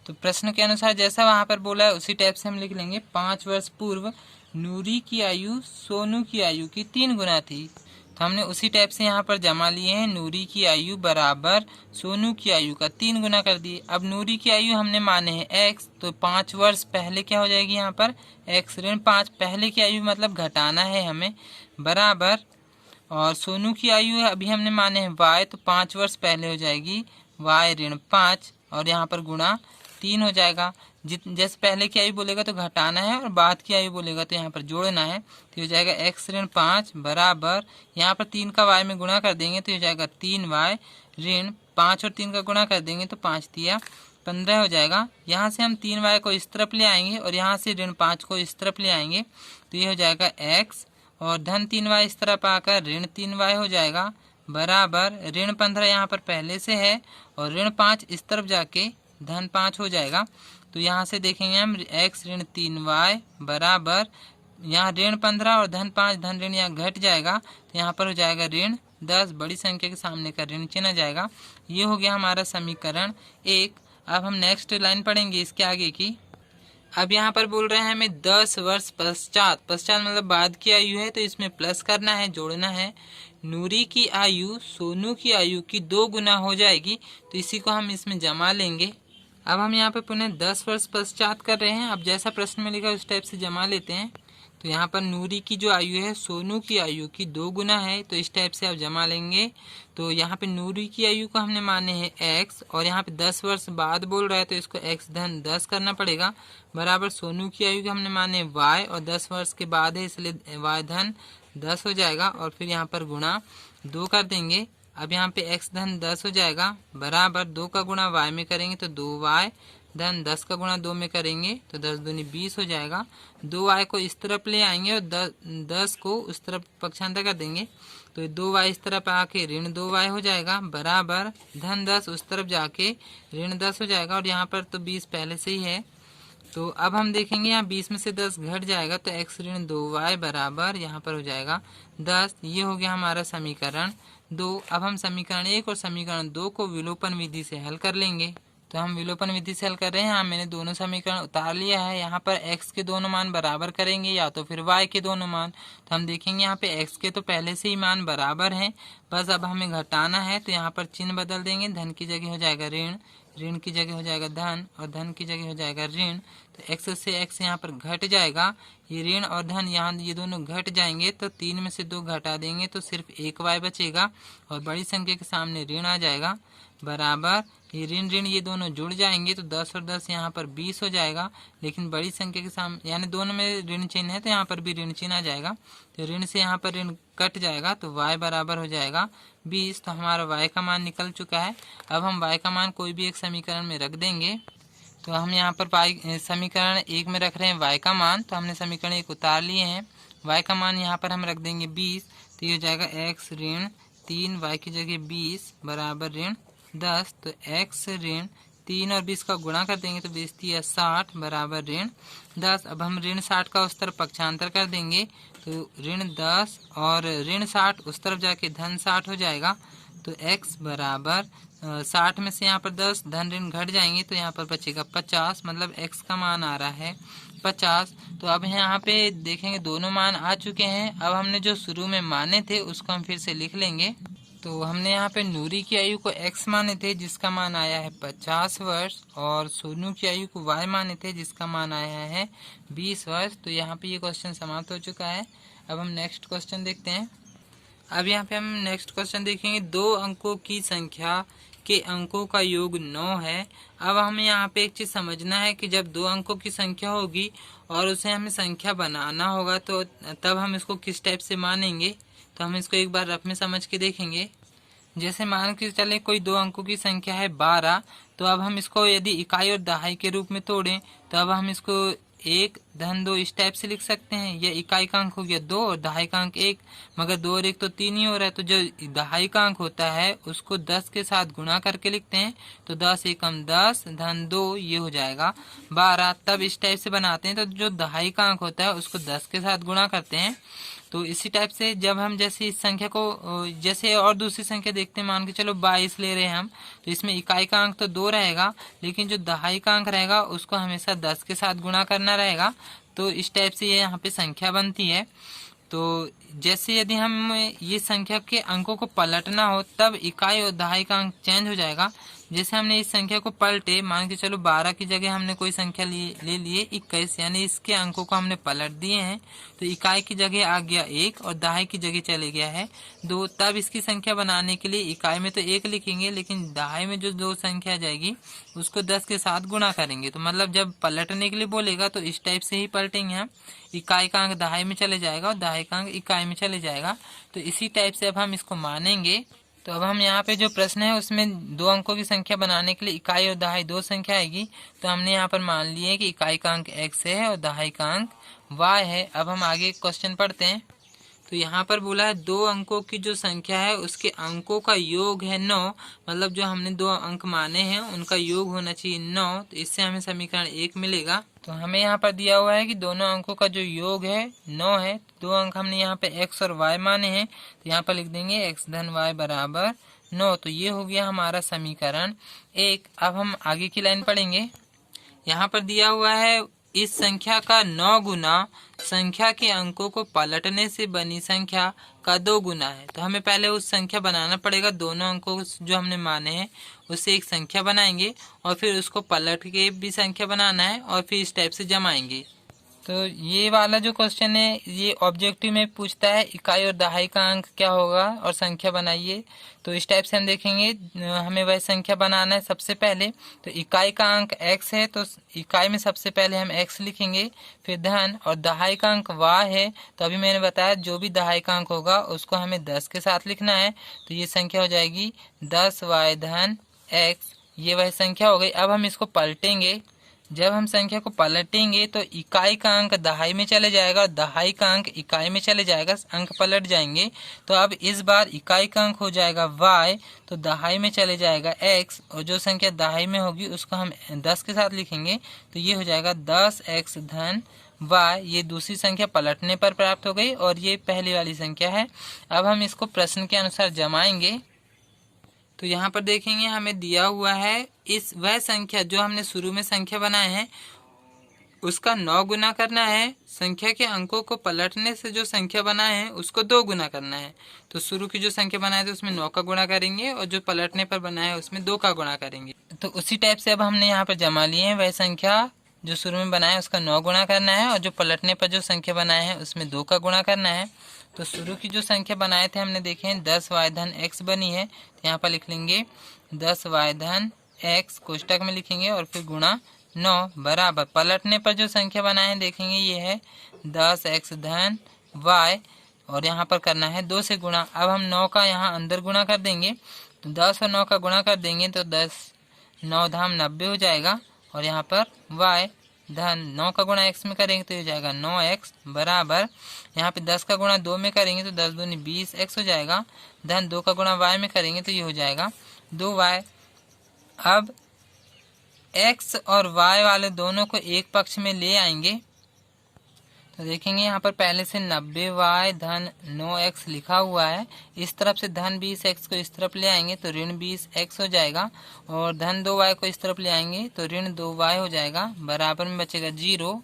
तो प्रश्न के अनुसार जैसा वहाँ पर बोला है उसी टाइप से हम लिख लेंगे। 5 वर्ष पूर्व नूरी की आयु सोनू की आयु की 3 गुना थी, तो हमने उसी टाइप से यहाँ पर जमा लिए हैं। नूरी की आयु बराबर सोनू की आयु का 3 गुना कर दिए। अब नूरी की आयु हमने माने हैं x, तो 5 वर्ष पहले क्या हो जाएगी यहाँ पर x ऋण 5, पहले की आयु मतलब घटाना है हमें, बराबर और सोनू की आयु अभी हमने माने हैं y, तो 5 वर्ष पहले हो जाएगी y ऋण 5 और यहाँ पर गुणा 3 हो जाएगा। जैसे पहले की आयु बोलेगा तो घटाना है और बाद की आयु बोलेगा तो यहाँ पर जोड़ना है, तो हो जाएगा x ऋण 5 बराबर यहाँ पर 3 का y में गुणा कर देंगे तो हो जाएगा 3y ऋण 5 और 3 का गुणा कर देंगे तो 5 तिया 15 हो जाएगा। यहाँ से हम 3y को इस तरफ ले आएंगे और यहाँ से ऋण 5 को इस तरफ ले आएंगे तो ये हो जाएगा x और धन 3y इस तरफ आकर ऋण 3y हो जाएगा बराबर ऋण 15 यहाँ पर पहले से है और ऋण 5 इस तरफ जाके धन 5 हो जाएगा। तो यहाँ से देखेंगे हम x ऋण 3y बराबर यहाँ ऋण 15 और धन 5 धन ऋण यहाँ घट जाएगा तो यहाँ पर हो जाएगा ऋण 10, बड़ी संख्या के सामने का ऋण चिन्ह आ जाएगा। ये हो गया हमारा समीकरण 1। अब हम नेक्स्ट लाइन पढ़ेंगे इसके आगे की। अब यहाँ पर बोल रहे हैं हमें 10 वर्ष पश्चात, पश्चात मतलब बाद की आयु है तो इसमें प्लस करना है, जोड़ना है। नूरी की आयु सोनू की आयु की 2 गुना हो जाएगी तो इसी को हम इसमें जमा लेंगे। अब हम यहाँ पे पुनः 10 वर्ष पश्चात कर रहे हैं। अब जैसा प्रश्न में लिखा उस टाइप से जमा लेते हैं। तो यहाँ पर नूरी की जो आयु है सोनू की आयु की 2 गुना है तो इस टाइप से आप जमा लेंगे। तो यहाँ पे नूरी की आयु को हमने माने हैं x और यहाँ पे 10 वर्ष बाद बोल रहा है तो इसको x धन 10 करना पड़ेगा बराबर सोनू की आयु को हमने माने y और 10 वर्ष के बाद है इसलिए y धन 10 हो जाएगा और फिर यहाँ पर गुणा 2 कर देंगे। अब यहाँ पे x धन 10 हो जाएगा बराबर 2 का गुणा y में करेंगे तो 2y धन 10 का गुणा 2 में करेंगे तो 10 दूनी 20 हो जाएगा। 2y को इस तरफ ले आएंगे और 10 को उस तरफ पक्षांतर कर देंगे तो 2y इस तरफ आके ऋण 2y हो जाएगा बराबर धन 10 उस तरफ जाके ऋण 10 हो जाएगा और यहाँ पर तो 20 पहले से ही है। तो अब हम देखेंगे यहाँ 20 में से 10 घट जाएगा तो x ऋण 2y बराबर यहाँ पर हो जाएगा 10। ये हो गया हमारा समीकरण 2। अब हम समीकरण 1 और समीकरण 2 को विलोपन विधि से हल कर लेंगे। तो हम विलोपन विधि से हल कर रहे हैं। यहाँ मैंने दोनों समीकरण उतार लिया है। यहाँ पर x के दोनों मान बराबर करेंगे या तो फिर y के दोनों मान। तो हम देखेंगे यहाँ पे x के तो पहले से ही मान बराबर हैं, बस अब हमें घटाना है तो यहाँ पर चिन्ह बदल देंगे। धन की जगह हो जाएगा ऋण, ऋण की जगह हो जाएगा धन और धन की जगह हो जाएगा ऋण। तो x से x यहाँ पर घट जाएगा, ये ऋण और धन यहाँ ये दोनों घट जाएंगे तो 3 में से 2 घटा देंगे तो सिर्फ 1y बचेगा और बड़ी संख्या के सामने ऋण आ जाएगा बराबर ये ऋण ऋण ये दोनों जुड़ जाएंगे तो 10 और 10 यहाँ पर 20 हो जाएगा। लेकिन बड़ी संख्या के सामने यानी दोनों में ऋण चिन्ह है तो यहाँ पर भी ऋण चिन्ह आ जाएगा तो ऋण से यहाँ पर ऋण कट जाएगा तो y बराबर हो जाएगा 20। तो हमारा y का मान निकल चुका है। अब हम y का मान कोई भी एक समीकरण में रख देंगे। तो हम यहाँ पर समीकरण 1 में रख रहे हैं y का मान, तो हमने समीकरण 1 उतार लिए हैं। y का मान यहाँ पर हम रख देंगे 20 तो ये हो जाएगा x ऋण 3 y की जगह 20 बराबर ऋण 10। तो x ऋण 3 और 20 का गुणा कर देंगे तो 20 या 60 बराबर ऋण 10। अब हम ऋण 60 का उस तरफ पक्षांतर कर देंगे तो ऋण 10 और ऋण 60 उस तरफ जाके धन 60 हो जाएगा। तो x बराबर 60 में से यहाँ पर 10 धन ऋण घट जाएंगे तो यहाँ पर बचेगा 50, मतलब x का मान आ रहा है 50। तो अब यहाँ पे देखेंगे दोनों मान आ चुके हैं। अब हमने जो शुरू में माने थे उसको हम फिर से लिख लेंगे। तो हमने यहाँ पे नूरी की आयु को x माने थे जिसका मान आया है 50 वर्ष और सोनू की आयु को y माने थे जिसका मान आया है 20 वर्ष। तो यहाँ पे ये क्वेश्चन समाप्त हो चुका है। अब हम नेक्स्ट क्वेश्चन देखते हैं। अब यहाँ पे हम नेक्स्ट क्वेश्चन देखेंगे। 2 अंकों की संख्या के अंकों का योग 9 है। अब हमें यहाँ पे एक चीज समझना है कि जब 2 अंकों की संख्या होगी और उसे हमें संख्या बनाना होगा तो तब हम इसको किस टाइप से मानेंगे। तो हम इसको एक बार रफ में समझ के देखेंगे। जैसे मान के चले कोई 2 अंकों की संख्या है 12, तो अब हम इसको यदि इकाई और दहाई के रूप में तोड़ें तो अब हम इसको 1 धन 2 इस टाइप से लिख सकते हैं। यह इकाई का अंक हो गया 2 और दहाई का अंक 1, मगर 2 और 1 तो 3 ही हो रहा है। तो जो दहाई का अंक होता है उसको 10 के साथ गुणा करके लिखते हैं तो 10 एकम 10 धन 2 ये हो जाएगा 12। तब इस टाइप से बनाते हैं। तो जो दहाई का अंक होता है उसको 10 के साथ गुणा करते हैं। तो इसी टाइप से जब हम जैसे इस संख्या को जैसे और दूसरी संख्या देखते हैं, मान के चलो 22 ले रहे हैं हम, तो इसमें इकाई का अंक तो 2 रहेगा लेकिन जो दहाई का अंक रहेगा उसको हमेशा 10 के साथ गुणा करना रहेगा। तो इस टाइप से ये यहाँ पे संख्या बनती है। तो जैसे यदि हम ये संख्या के अंकों को पलटना हो तब इकाई और दहाई का अंक चेंज हो जाएगा। जैसे हमने इस संख्या को पलटे, मान के चलो 12 की जगह हमने कोई संख्या ले लिए 21, यानी इसके अंकों को हमने पलट दिए हैं तो इकाई की जगह आ गया 1 और दहाई की जगह चले गया है 2। तब इसकी संख्या बनाने के लिए इकाई में तो 1 लिखेंगे लेकिन दहाई में जो 2 संख्या आ जाएगी उसको 10 के साथ गुणा करेंगे। तो मतलब जब पलटने के लिए बोलेगा तो इस टाइप से ही पलटेंगे हम। इकाई का अंक दहाई में चले जाएगा और दहाई का अंक इकाई में चले जाएगा। तो इसी टाइप से अब हम इसको मानेंगे। तो अब हम यहाँ पे जो प्रश्न है उसमें 2 अंकों की संख्या बनाने के लिए इकाई और दहाई 2 संख्या आएगी। तो हमने यहाँ पर मान लिया है कि इकाई का अंक x है और दहाई का अंक y है। अब हम आगे क्वेश्चन पढ़ते हैं। तो यहाँ पर बोला है 2 अंकों की जो संख्या है उसके अंकों का योग है 9, मतलब जो हमने 2 अंक माने हैं उनका योग होना चाहिए 9। तो इससे हमें समीकरण 1 मिलेगा। तो हमें यहाँ पर दिया हुआ है कि दोनों अंकों का जो योग है 9 है। 2 अंक हमने यहाँ पे x और y माने हैं, तो यहाँ पर लिख देंगे x धन y बराबर 9। तो ये हो गया हमारा समीकरण 1। अब हम आगे की लाइन पढ़ेंगे। यहाँ पर दिया हुआ है इस संख्या का 9 गुना संख्या के अंकों को पलटने से बनी संख्या का 2 गुना है। तो हमें पहले उस संख्या बनाना पड़ेगा, दोनों अंकों जो हमने माने हैं उससे एक संख्या बनाएंगे और फिर उसको पलट के भी संख्या बनाना है और फिर इस टाइप से जमाएंगे। तो ये वाला जो क्वेश्चन है ये ऑब्जेक्टिव में पूछता है इकाई और दहाई का अंक क्या होगा और संख्या बनाइए। तो इस टाइप से हम देखेंगे, हमें वह संख्या बनाना है। सबसे पहले तो इकाई का अंक x है, तो इकाई में सबसे पहले हम x लिखेंगे, फिर धन, और दहाई का अंक y है। तो अभी मैंने बताया जो भी दहाई का अंक होगा उसको हमें 10 के साथ लिखना है। तो ये संख्या हो जाएगी 10y धन x, ये वह संख्या हो गई। अब हम इसको पलटेंगे। जब हम संख्या को पलटेंगे तो इकाई का अंक दहाई में चले जाएगा और दहाई का अंक इकाई में चले जाएगा, अंक पलट जाएंगे। तो अब इस बार इकाई का अंक हो जाएगा y, तो दहाई में चले जाएगा x, और जो संख्या दहाई में होगी उसको हम 10 के साथ लिखेंगे। तो ये हो जाएगा 10x धन y। ये दूसरी संख्या पलटने पर प्राप्त हो गई और ये पहली वाली संख्या है। अब हम इसको प्रश्न के अनुसार जमाएंगे। तो यहाँ पर देखेंगे हमें दिया हुआ है इस वह संख्या जो हमने शुरू में संख्या बनाए हैं उसका 9 गुना करना है। संख्या के अंकों को पलटने से जो संख्या बनाए हैं उसको 2 गुना करना है। तो शुरू की जो संख्या बनाए थे उसमें 9 का गुणा करेंगे और जो पलटने पर बनाया है उसमें 2 का गुणा करेंगे। तो उसी टाइप से अब हमने यहाँ पर जमा लिए हैं। वह संख्या जो शुरू में बनाया उसका 9 गुना करना है और जो पलटने पर जो संख्या बनाए हैं उसमें 2 का गुणा करना है। तो शुरू की जो संख्या बनाए थे हमने देखे हैं 10y धन x बनी है। तो यहाँ पर लिख लेंगे 10y धन x, कोष्टक में लिखेंगे और फिर गुणा 9 बराबर पलटने पर जो संख्या बनाए हैं देखेंगे ये है 10x धन y, और यहाँ पर करना है 2 से गुणा। अब हम 9 का यहाँ अंदर गुणा कर देंगे, तो 10 और 9 का गुणा कर देंगे तो 10 9 धाम 90 हो जाएगा। और यहाँ पर y धन 9 का गुणा x में करेंगे तो ये जाएगा 9x बराबर, यहाँ पे 10 का गुणा 2 में करेंगे तो 10 दूनी 20x हो जाएगा। धन 2 का गुणा y में करेंगे तो ये हो जाएगा 2y। अब x और y वाले दोनों को एक पक्ष में ले आएंगे। तो देखेंगे यहाँ पर पहले से 90y धन 9x लिखा हुआ है, इस तरफ से धन 20x को इस तरफ ले आएंगे तो ऋण 20x हो जाएगा, और धन 2y को इस तरफ ले आएंगे तो ऋण 2y हो जाएगा, बराबर में बचेगा 0।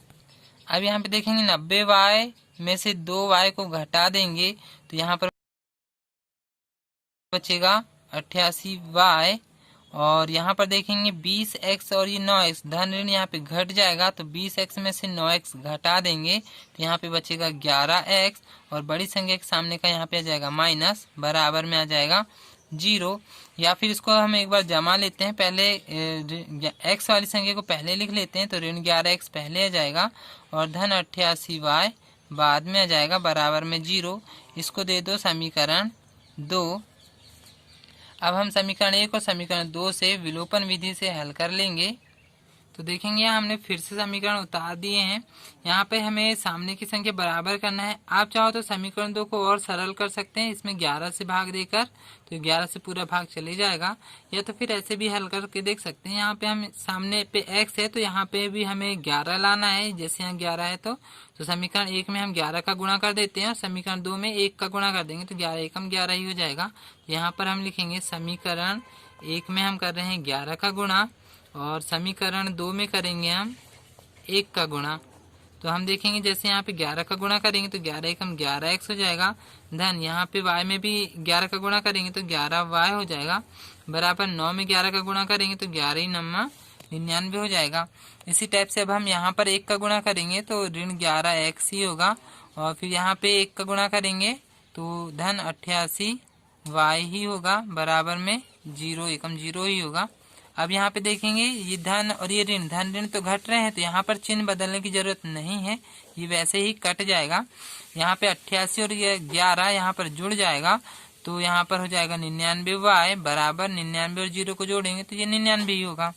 अब यहाँ पे देखेंगे 90y में से 2y को घटा देंगे तो यहाँ पर बचेगा 88y, और यहाँ पर देखेंगे 20x और ये 9x, धन ऋण यहाँ पे घट जाएगा तो 20x में से 9x घटा देंगे तो यहाँ पे बचेगा 11x, और बड़ी संख्या के सामने का यहाँ पे आ जाएगा माइनस, बराबर में आ जाएगा 0। या फिर इसको हम एक बार जमा लेते हैं। पहले x वाली संख्या को पहले लिख लेते हैं तो ऋण 11x पहले आ जाएगा और धन 88y बाद में आ जाएगा, बराबर में 0। इसको दे दो समीकरण 2। अब हम समीकरण 1 और समीकरण 2 से विलोपन विधि से हल कर लेंगे। तो देखेंगे यहाँ हमने फिर से समीकरण उतार दिए हैं। यहाँ पे हमें सामने की संख्या बराबर करना है। आप चाहो तो समीकरण 2 को और सरल कर सकते हैं, इसमें 11 से भाग देकर, तो 11 से पूरा भाग चले जाएगा, या तो फिर ऐसे भी हल करके देख सकते हैं। यहाँ पे हम सामने पे x है तो यहाँ पे भी हमें 11 लाना है, जैसे यहाँ 11 है तो समीकरण 1 में हम 11 का गुणा कर देते हैं और समीकरण 2 में 1 का गुणा कर देंगे तो 11 एकम 11 ही हो जाएगा। यहाँ पर हम लिखेंगे समीकरण 1 में हम कर रहे हैं 11 का गुणा और समीकरण 2 में करेंगे हम 1 का गुणा। तो हम देखेंगे जैसे यहाँ पे 11 का गुणा करेंगे तो 11 एकम 11x हो जाएगा, धन यहाँ पे y में भी 11 का गुणा करेंगे तो 11y हो जाएगा, बराबर 9 में 11 का गुणा करेंगे तो 11 ही 9 99 हो जाएगा। इसी टाइप से अब हम यहाँ पर 1 का गुणा करेंगे तो ऋण 11x ही होगा, और फिर यहाँ पे 1 का गुणा करेंगे तो धन 88y ही होगा, बराबर में 0 एकम 0 ही होगा। अब यहाँ पे देखेंगे ये धन और ये ऋण, धन ऋण तो घट रहे हैं तो यहाँ पर चिन्ह बदलने की जरूरत नहीं है, ये वैसे ही कट जाएगा। यहाँ पे 88 और ये 11 यहाँ पर जुड़ जाएगा तो यहाँ पर हो जाएगा 99y, बराबर 99 और 0 को जोड़ेंगे तो ये 99 ही होगा।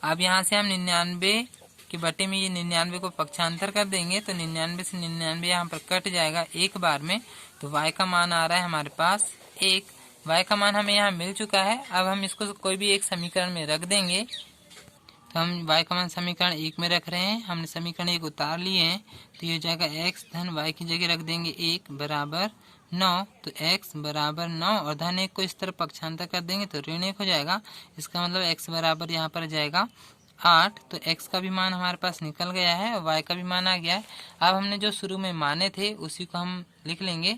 अब यहाँ से हम 99 कि बटे में ये 99 को पक्षांतर कर देंगे तो 99 से 99 यहाँ पर कट जाएगा एक बार में। तो y का मान आ रहा है हमारे पास 1। y का मान हमें यहाँ मिल चुका है। अब हम इसको कोई भी एक समीकरण में रख देंगे। तो हम y का मान समीकरण 1 में रख रहे हैं। हमने समीकरण 1 उतार लिए हैं तो ये हो जाएगा x धन y की जगह रख देंगे 1 बराबर 9। तो x बराबर 9 और धन 1 को इस तरफ पक्षांतर कर देंगे तो ऋण 1 हो जाएगा। इसका मतलब x बराबर यहाँ पर जाएगा 8। तो x का भी मान हमारे पास निकल गया है और y का भी मान आ गया है। अब हमने जो शुरू में माने थे उसी को हम लिख लेंगे।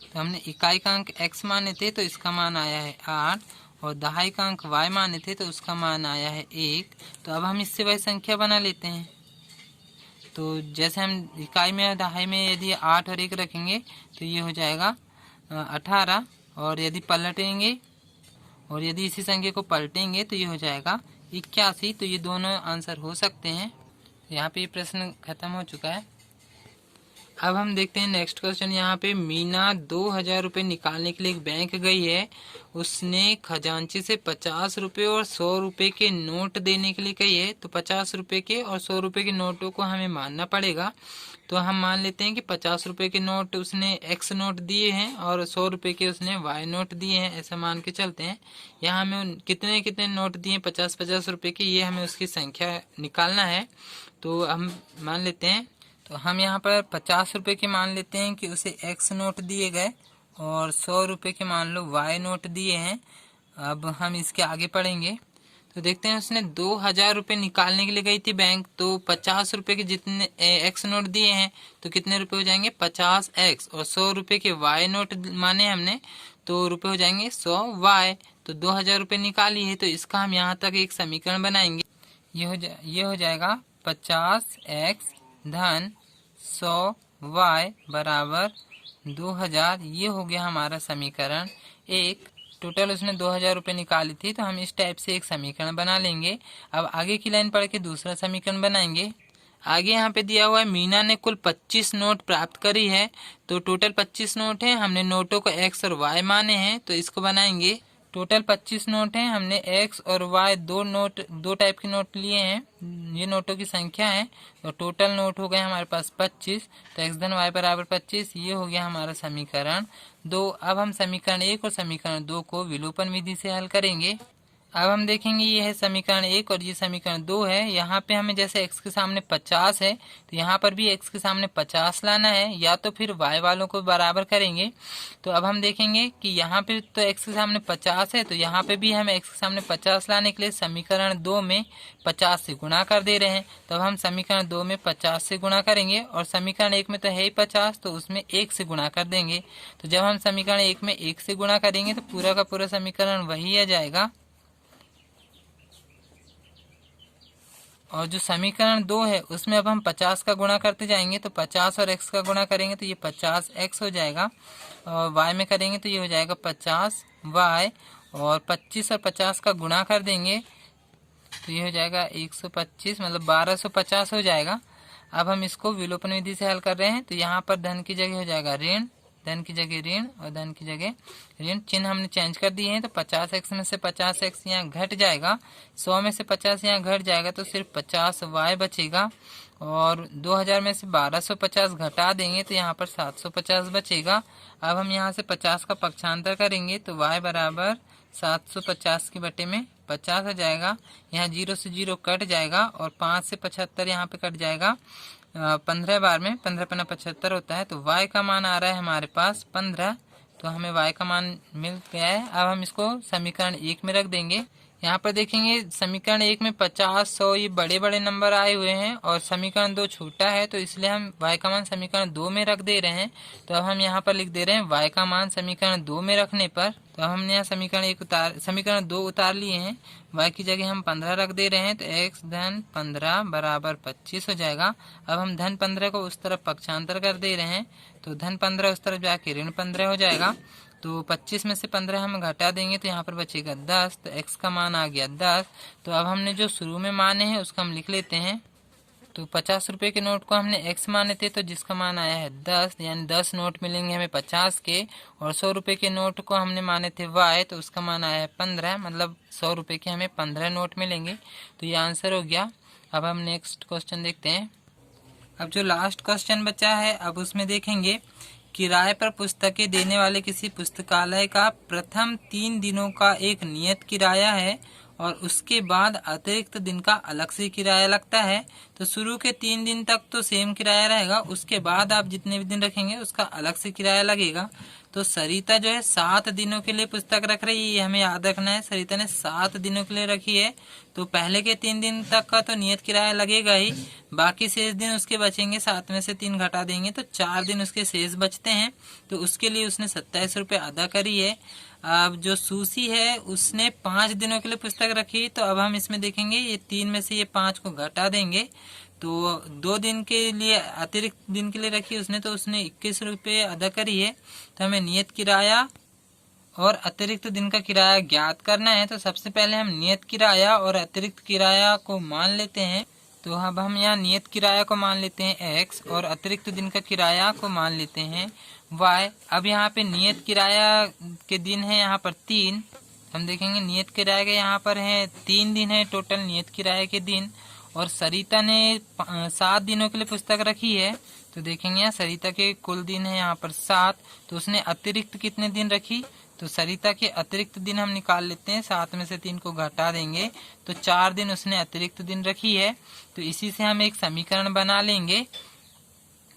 तो हमने इकाई का अंक x माने थे तो इसका मान आया है 8 और दहाई का अंक y माने थे तो उसका मान आया है 1। तो अब हम इससे वही संख्या बना लेते हैं। तो जैसे हम इकाई में और दहाई में यदि 8 और 1 रखेंगे तो ये हो जाएगा 18 और यदि पलटेंगे और यदि इसी संख्या को पलटेंगे तो ये हो जाएगा 81। तो ये दोनों आंसर हो सकते हैं। यहाँ पे ये प्रश्न खत्म हो चुका है। अब हम देखते हैं नेक्स्ट क्वेश्चन। यहाँ पे मीना 2000 रुपये निकालने के लिए एक बैंक गई है। उसने खजांची से 50 रुपये और 100 रुपये के नोट देने के लिए कही है। तो 50 रुपये के और 100 रुपये के नोटों को हमें मानना पड़ेगा। तो हम मान लेते हैं कि 50 रुपये के नोट उसने x नोट दिए हैं और 100 रुपये के उसने y नोट दिए हैं, ऐसा मान के चलते हैं। यहाँ हमें कितने कितने नोट दिए 50-50 रुपये के, ये हमें उसकी संख्या निकालना है। तो हम मान लेते हैं। तो हम यहाँ पर 50 रुपये के मान लेते हैं कि उसे x नोट दिए गए और 100 रुपये के मान लो y नोट दिए हैं। अब हम इसके आगे पढ़ेंगे तो देखते हैं उसने 2000 रुपये निकालने के लिए गई थी बैंक। तो 50 रुपये के जितने x नोट दिए हैं तो कितने रुपए हो जाएंगे 50x और 100 रुपये के y नोट माने हमने तो रुपए हो जाएंगे 100y। तो 2000 रुपये निकाली है तो इसका हम यहाँ तक एक समीकरण बनाएंगे। ये हो जाएगा 50x धन 100y बराबर 2000। ये हो गया हमारा समीकरण 1। टोटल उसने 2000 रुपये निकाली थी तो हम इस टाइप से एक समीकरण बना लेंगे। अब आगे की लाइन पढ़ के दूसरा समीकरण बनाएंगे। आगे यहाँ पे दिया हुआ है मीना ने कुल 25 नोट प्राप्त करी है। तो टोटल 25 नोट है। हमने नोटों को x और y माने हैं तो इसको बनाएंगे। टोटल 25 नोट हैं। हमने x और y दो टाइप के नोट लिए हैं। ये नोटों की संख्या है। तो टोटल नोट हो गए हमारे पास 25। तो x धन y बराबर 25। ये हो गया हमारा समीकरण 2। अब हम समीकरण 1 और समीकरण 2 को विलोपन विधि से हल करेंगे। अब हम देखेंगे ये है समीकरण 1 और ये समीकरण 2 है। यहाँ पे हमें जैसे x के सामने 50 है तो यहाँ पर भी x के सामने 50 लाना है या तो फिर y वालों को बराबर करेंगे। तो अब हम देखेंगे कि यहाँ पे तो x के सामने 50 है तो यहाँ पे भी हमें x के सामने 50 लाने के लिए समीकरण 2 में 50 से गुणा कर दे रहे हैं। तो अब हम समीकरण 2 में 50 से गुणा करेंगे और समीकरण 1 में तो है ही 50 तो उसमें 1 से गुणा कर देंगे। तो जब हम समीकरण 1 में 1 से गुणा करेंगे तो पूरा का पूरा समीकरण वही आ जाएगा। और जो समीकरण 2 है उसमें अब हम 50 का गुणा करते जाएंगे। तो 50 और x का गुणा करेंगे तो ये 50x हो जाएगा और y में करेंगे तो ये हो जाएगा 50y और 25 और 50 का गुणा कर देंगे तो ये हो जाएगा 125 मतलब 1250 हो जाएगा। अब हम इसको विलोपन विधि से हल कर रहे हैं। तो यहाँ पर धन की जगह हो जाएगा ऋण, धन की जगह ऋण और धन की जगह ऋण। चिन्ह हमने चेंज कर दिए हैं। तो 50x में से 50x यहाँ घट जाएगा, 100 में से 50 यहाँ घट जाएगा तो सिर्फ 50y बचेगा और 2000 में से 1250 घटा देंगे तो यहाँ पर 750 बचेगा। अब हम यहाँ से 50 का पक्षांतर करेंगे तो y बराबर 750 की बटे में 50 आ जाएगा। यहाँ 0 से 0 कट जाएगा और 5 से 75 यहाँ पे कट जाएगा 15 बार में, 15 पन्ना 75 होता है। तो y का मान आ रहा है हमारे पास 15। तो हमें y का मान मिल गया है। अब हम इसको समीकरण 1 में रख देंगे। यहाँ पर देखेंगे समीकरण 1 में 50, 100 ये बड़े बड़े नंबर आए हुए हैं और समीकरण 2 छोटा है तो इसलिए हम y का मान समीकरण 2 में रख दे रहे हैं। तो अब हम यहाँ पर लिख दे रहे हैं y का मान समीकरण 2 में रखने पर। तो हमने यहाँ समीकरण 2 उतार लिए हैं। y की जगह हम 15 रख दे रहे हैं तो x धन 15 बराबर 25 हो जाएगा। अब हम धन 15 को उस तरफ पक्षांतर कर दे रहे हैं तो धन 15 उस तरफ जाके ऋण 15 हो जाएगा। तो 25 में से 15 हम घटा देंगे तो यहाँ पर बचेगा 10। तो x का मान आ गया 10। तो अब हमने जो शुरू में माने हैं उसका हम लिख लेते हैं। तो 50 रुपये के नोट को हमने x माने थे तो जिसका मान आया है 10, यानी 10 नोट मिलेंगे हमें 50 के। और 100 रुपये के नोट को हमने माने थे y तो उसका मान आया है 15, मतलब 100 रुपये के हमें 15 नोट मिलेंगे। तो ये आंसर हो गया। अब हम नेक्स्ट क्वेश्चन देखते हैं। अब जो लास्ट क्वेश्चन बचा है, अब उसमें देखेंगे किराए पर पुस्तकें देने वाले किसी पुस्तकालय का प्रथम 3 दिनों का एक नियत किराया है और उसके बाद अतिरिक्त दिन का अलग से किराया लगता है। तो शुरू के 3 दिन तक तो सेम किराया रहेगा, उसके बाद आप जितने भी दिन रखेंगे उसका अलग से किराया लगेगा। तो सरिता जो है 7 दिनों के लिए पुस्तक रख रही है, ये हमें याद रखना है। सरिता ने 7 दिनों के लिए रखी है, तो पहले के 3 दिन तक का तो नियत किराया लगेगा ही, बाकी शेष दिन उसके बचेंगे। 7 में से 3 घटा देंगे तो 4 दिन उसके शेष बचते हैं, तो उसके लिए उसने 27 रुपये अदा करी है। अब जो सूसी है उसने 5 दिनों के लिए पुस्तक रखी, तो अब हम इसमें देखेंगे ये 3 में से ये 5 को घटा देंगे, तो 2 दिन के लिए अतिरिक्त दिन के लिए रखी उसने, तो उसने 21 रुपये अदा करी है। तो हमें नियत किराया और अतिरिक्त दिन का किराया ज्ञात करना है। तो सबसे पहले हम नियत किराया और अतिरिक्त किराया को मान लेते हैं। तो अब हम यहाँ नियत किराया को मान लेते हैं x और अतिरिक्त दिन का किराया को मान लेते हैं y। अब यहाँ पे नियत किराया के दिन है यहाँ पर 3, हम देखेंगे नियत किराया के यहाँ पर है 3 दिन है टोटल नियत किराया के दिन, और सरिता ने 7 दिनों के लिए पुस्तक रखी है। तो देखेंगे यहाँ सरिता के कुल दिन है यहाँ पर 7, तो उसने अतिरिक्त कितने दिन रखी, तो सरिता के अतिरिक्त दिन हम निकाल लेते हैं, 7 में से 3 को घटा देंगे तो 4 दिन उसने अतिरिक्त दिन रखी है। तो इसी से हम एक समीकरण बना लेंगे।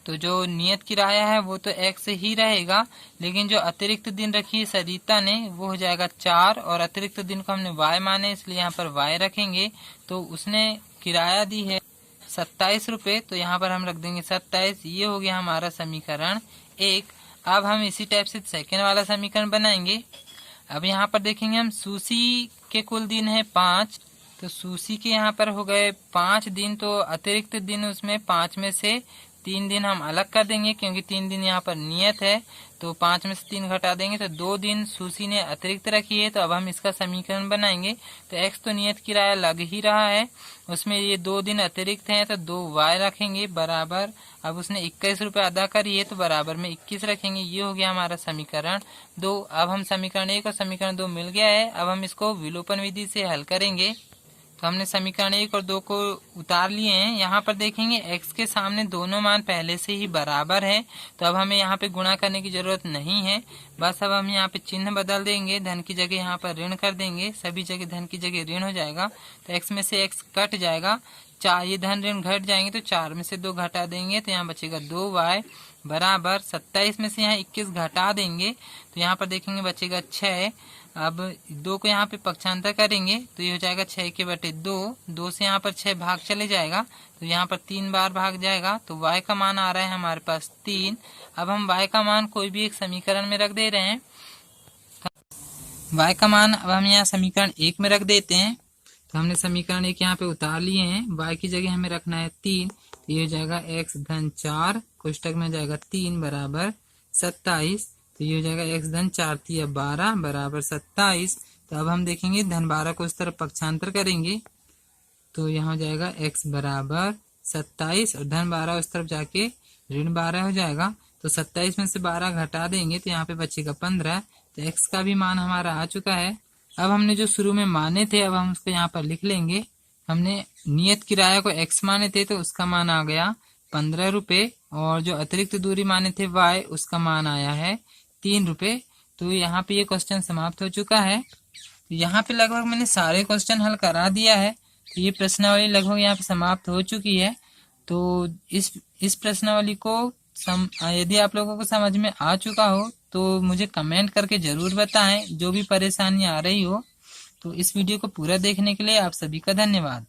तो जो नियत किराया है वो तो x ही रहेगा, लेकिन जो अतिरिक्त दिन रखी है सरिता ने वो हो जाएगा 4, और अतिरिक्त दिन को हमने y माने इसलिए यहाँ पर y रखेंगे। तो उसने किराया दी है 27 रुपये, तो यहाँ पर हम रख देंगे 27। ये हो गया हमारा समीकरण 1। अब हम इसी टाइप से सेकेंड वाला समीकरण बनाएंगे। अब यहाँ पर देखेंगे हम सूसी के कुल दिन है 5, तो सूसी के यहाँ पर हो गए 5 दिन, तो अतिरिक्त दिन उसमें 5 में से 3 दिन हम अलग कर देंगे क्योंकि 3 दिन यहाँ पर नियत है, तो 5 में से 3 घटा देंगे तो 2 दिन सूसी ने अतिरिक्त रखी है। तो अब हम इसका समीकरण बनाएंगे। तो x तो नियत किराया लग ही रहा है, उसमें ये 2 दिन अतिरिक्त हैं तो 2y रखेंगे बराबर, अब उसने 21 रुपये अदा करी है तो बराबर में 21 रखेंगे। ये हो गया हमारा समीकरण 2। अब हम समीकरण 1 और समीकरण 2 मिल गया है, अब हम इसको विलोपन विधि से हल करेंगे। तो हमने समीकरण 1 और 2 को उतार लिए हैं। यहाँ पर देखेंगे x के सामने दोनों मान पहले से ही बराबर है, तो अब हमें यहाँ पे गुणा करने की जरूरत नहीं है। बस अब हम यहाँ पे चिन्ह बदल देंगे, धन की जगह यहाँ पर ऋण कर देंगे, सभी जगह धन की जगह ऋण हो जाएगा। तो x में से x कट जाएगा, 4 ये धन ऋण घट जाएंगे तो 4 में से 2 घटा देंगे तो यहाँ बचेगा 2y बराबर 27 में से यहाँ 21 घटा देंगे तो यहाँ पर देखेंगे बचेगा 6। अब 2 को यहाँ पे पक्षांतर करेंगे तो ये हो जाएगा 6 के बटे 2, 2 से यहाँ पर 6 भाग चले जाएगा तो यहाँ पर 3 बार भाग जाएगा, तो y का मान आ रहा है हमारे पास 3। अब हम y का मान कोई भी एक समीकरण में रख दे रहे हैं। y का मान अब हम यहाँ समीकरण 1 में रख देते हैं, तो हमने समीकरण 1 यहाँ पे उतार लिए हैं। y की जगह हमें रखना है 3, तो ये हो जाएगा x धन 4 कोष्टक में जाएगा 3 बराबर 27, तो ये हो जाएगा x धन 4 3 12 बराबर 27। तो अब हम देखेंगे धन 12 को इस तरफ पक्षांतर करेंगे तो यहाँ हो जाएगा x बराबर 27 और धन 12 उस तरफ जाके ऋण 12 हो जाएगा, तो 27 में से 12 घटा देंगे तो यहाँ पे बचेगा 15। तो x का भी मान हमारा आ चुका है। अब हमने जो शुरू में माने थे अब हम उसको यहाँ पर लिख लेंगे। हमने नियत किराया को x माने थे तो उसका मान आ गया 15 रुपये, और जो अतिरिक्त दूरी माने थे y उसका मान आया है 3 रुपये। तो यहाँ पे ये क्वेश्चन समाप्त हो चुका है। तो यहाँ पे लगभग मैंने सारे क्वेश्चन हल करा दिया है, तो ये प्रश्नावली लगभग यहाँ पे समाप्त हो चुकी है। तो इस प्रश्नावली को यदि आप लोगों को समझ में आ चुका हो तो मुझे कमेंट करके जरूर बताएं, जो भी परेशानी आ रही हो। तो इस वीडियो को पूरा देखने के लिए आप सभी का धन्यवाद।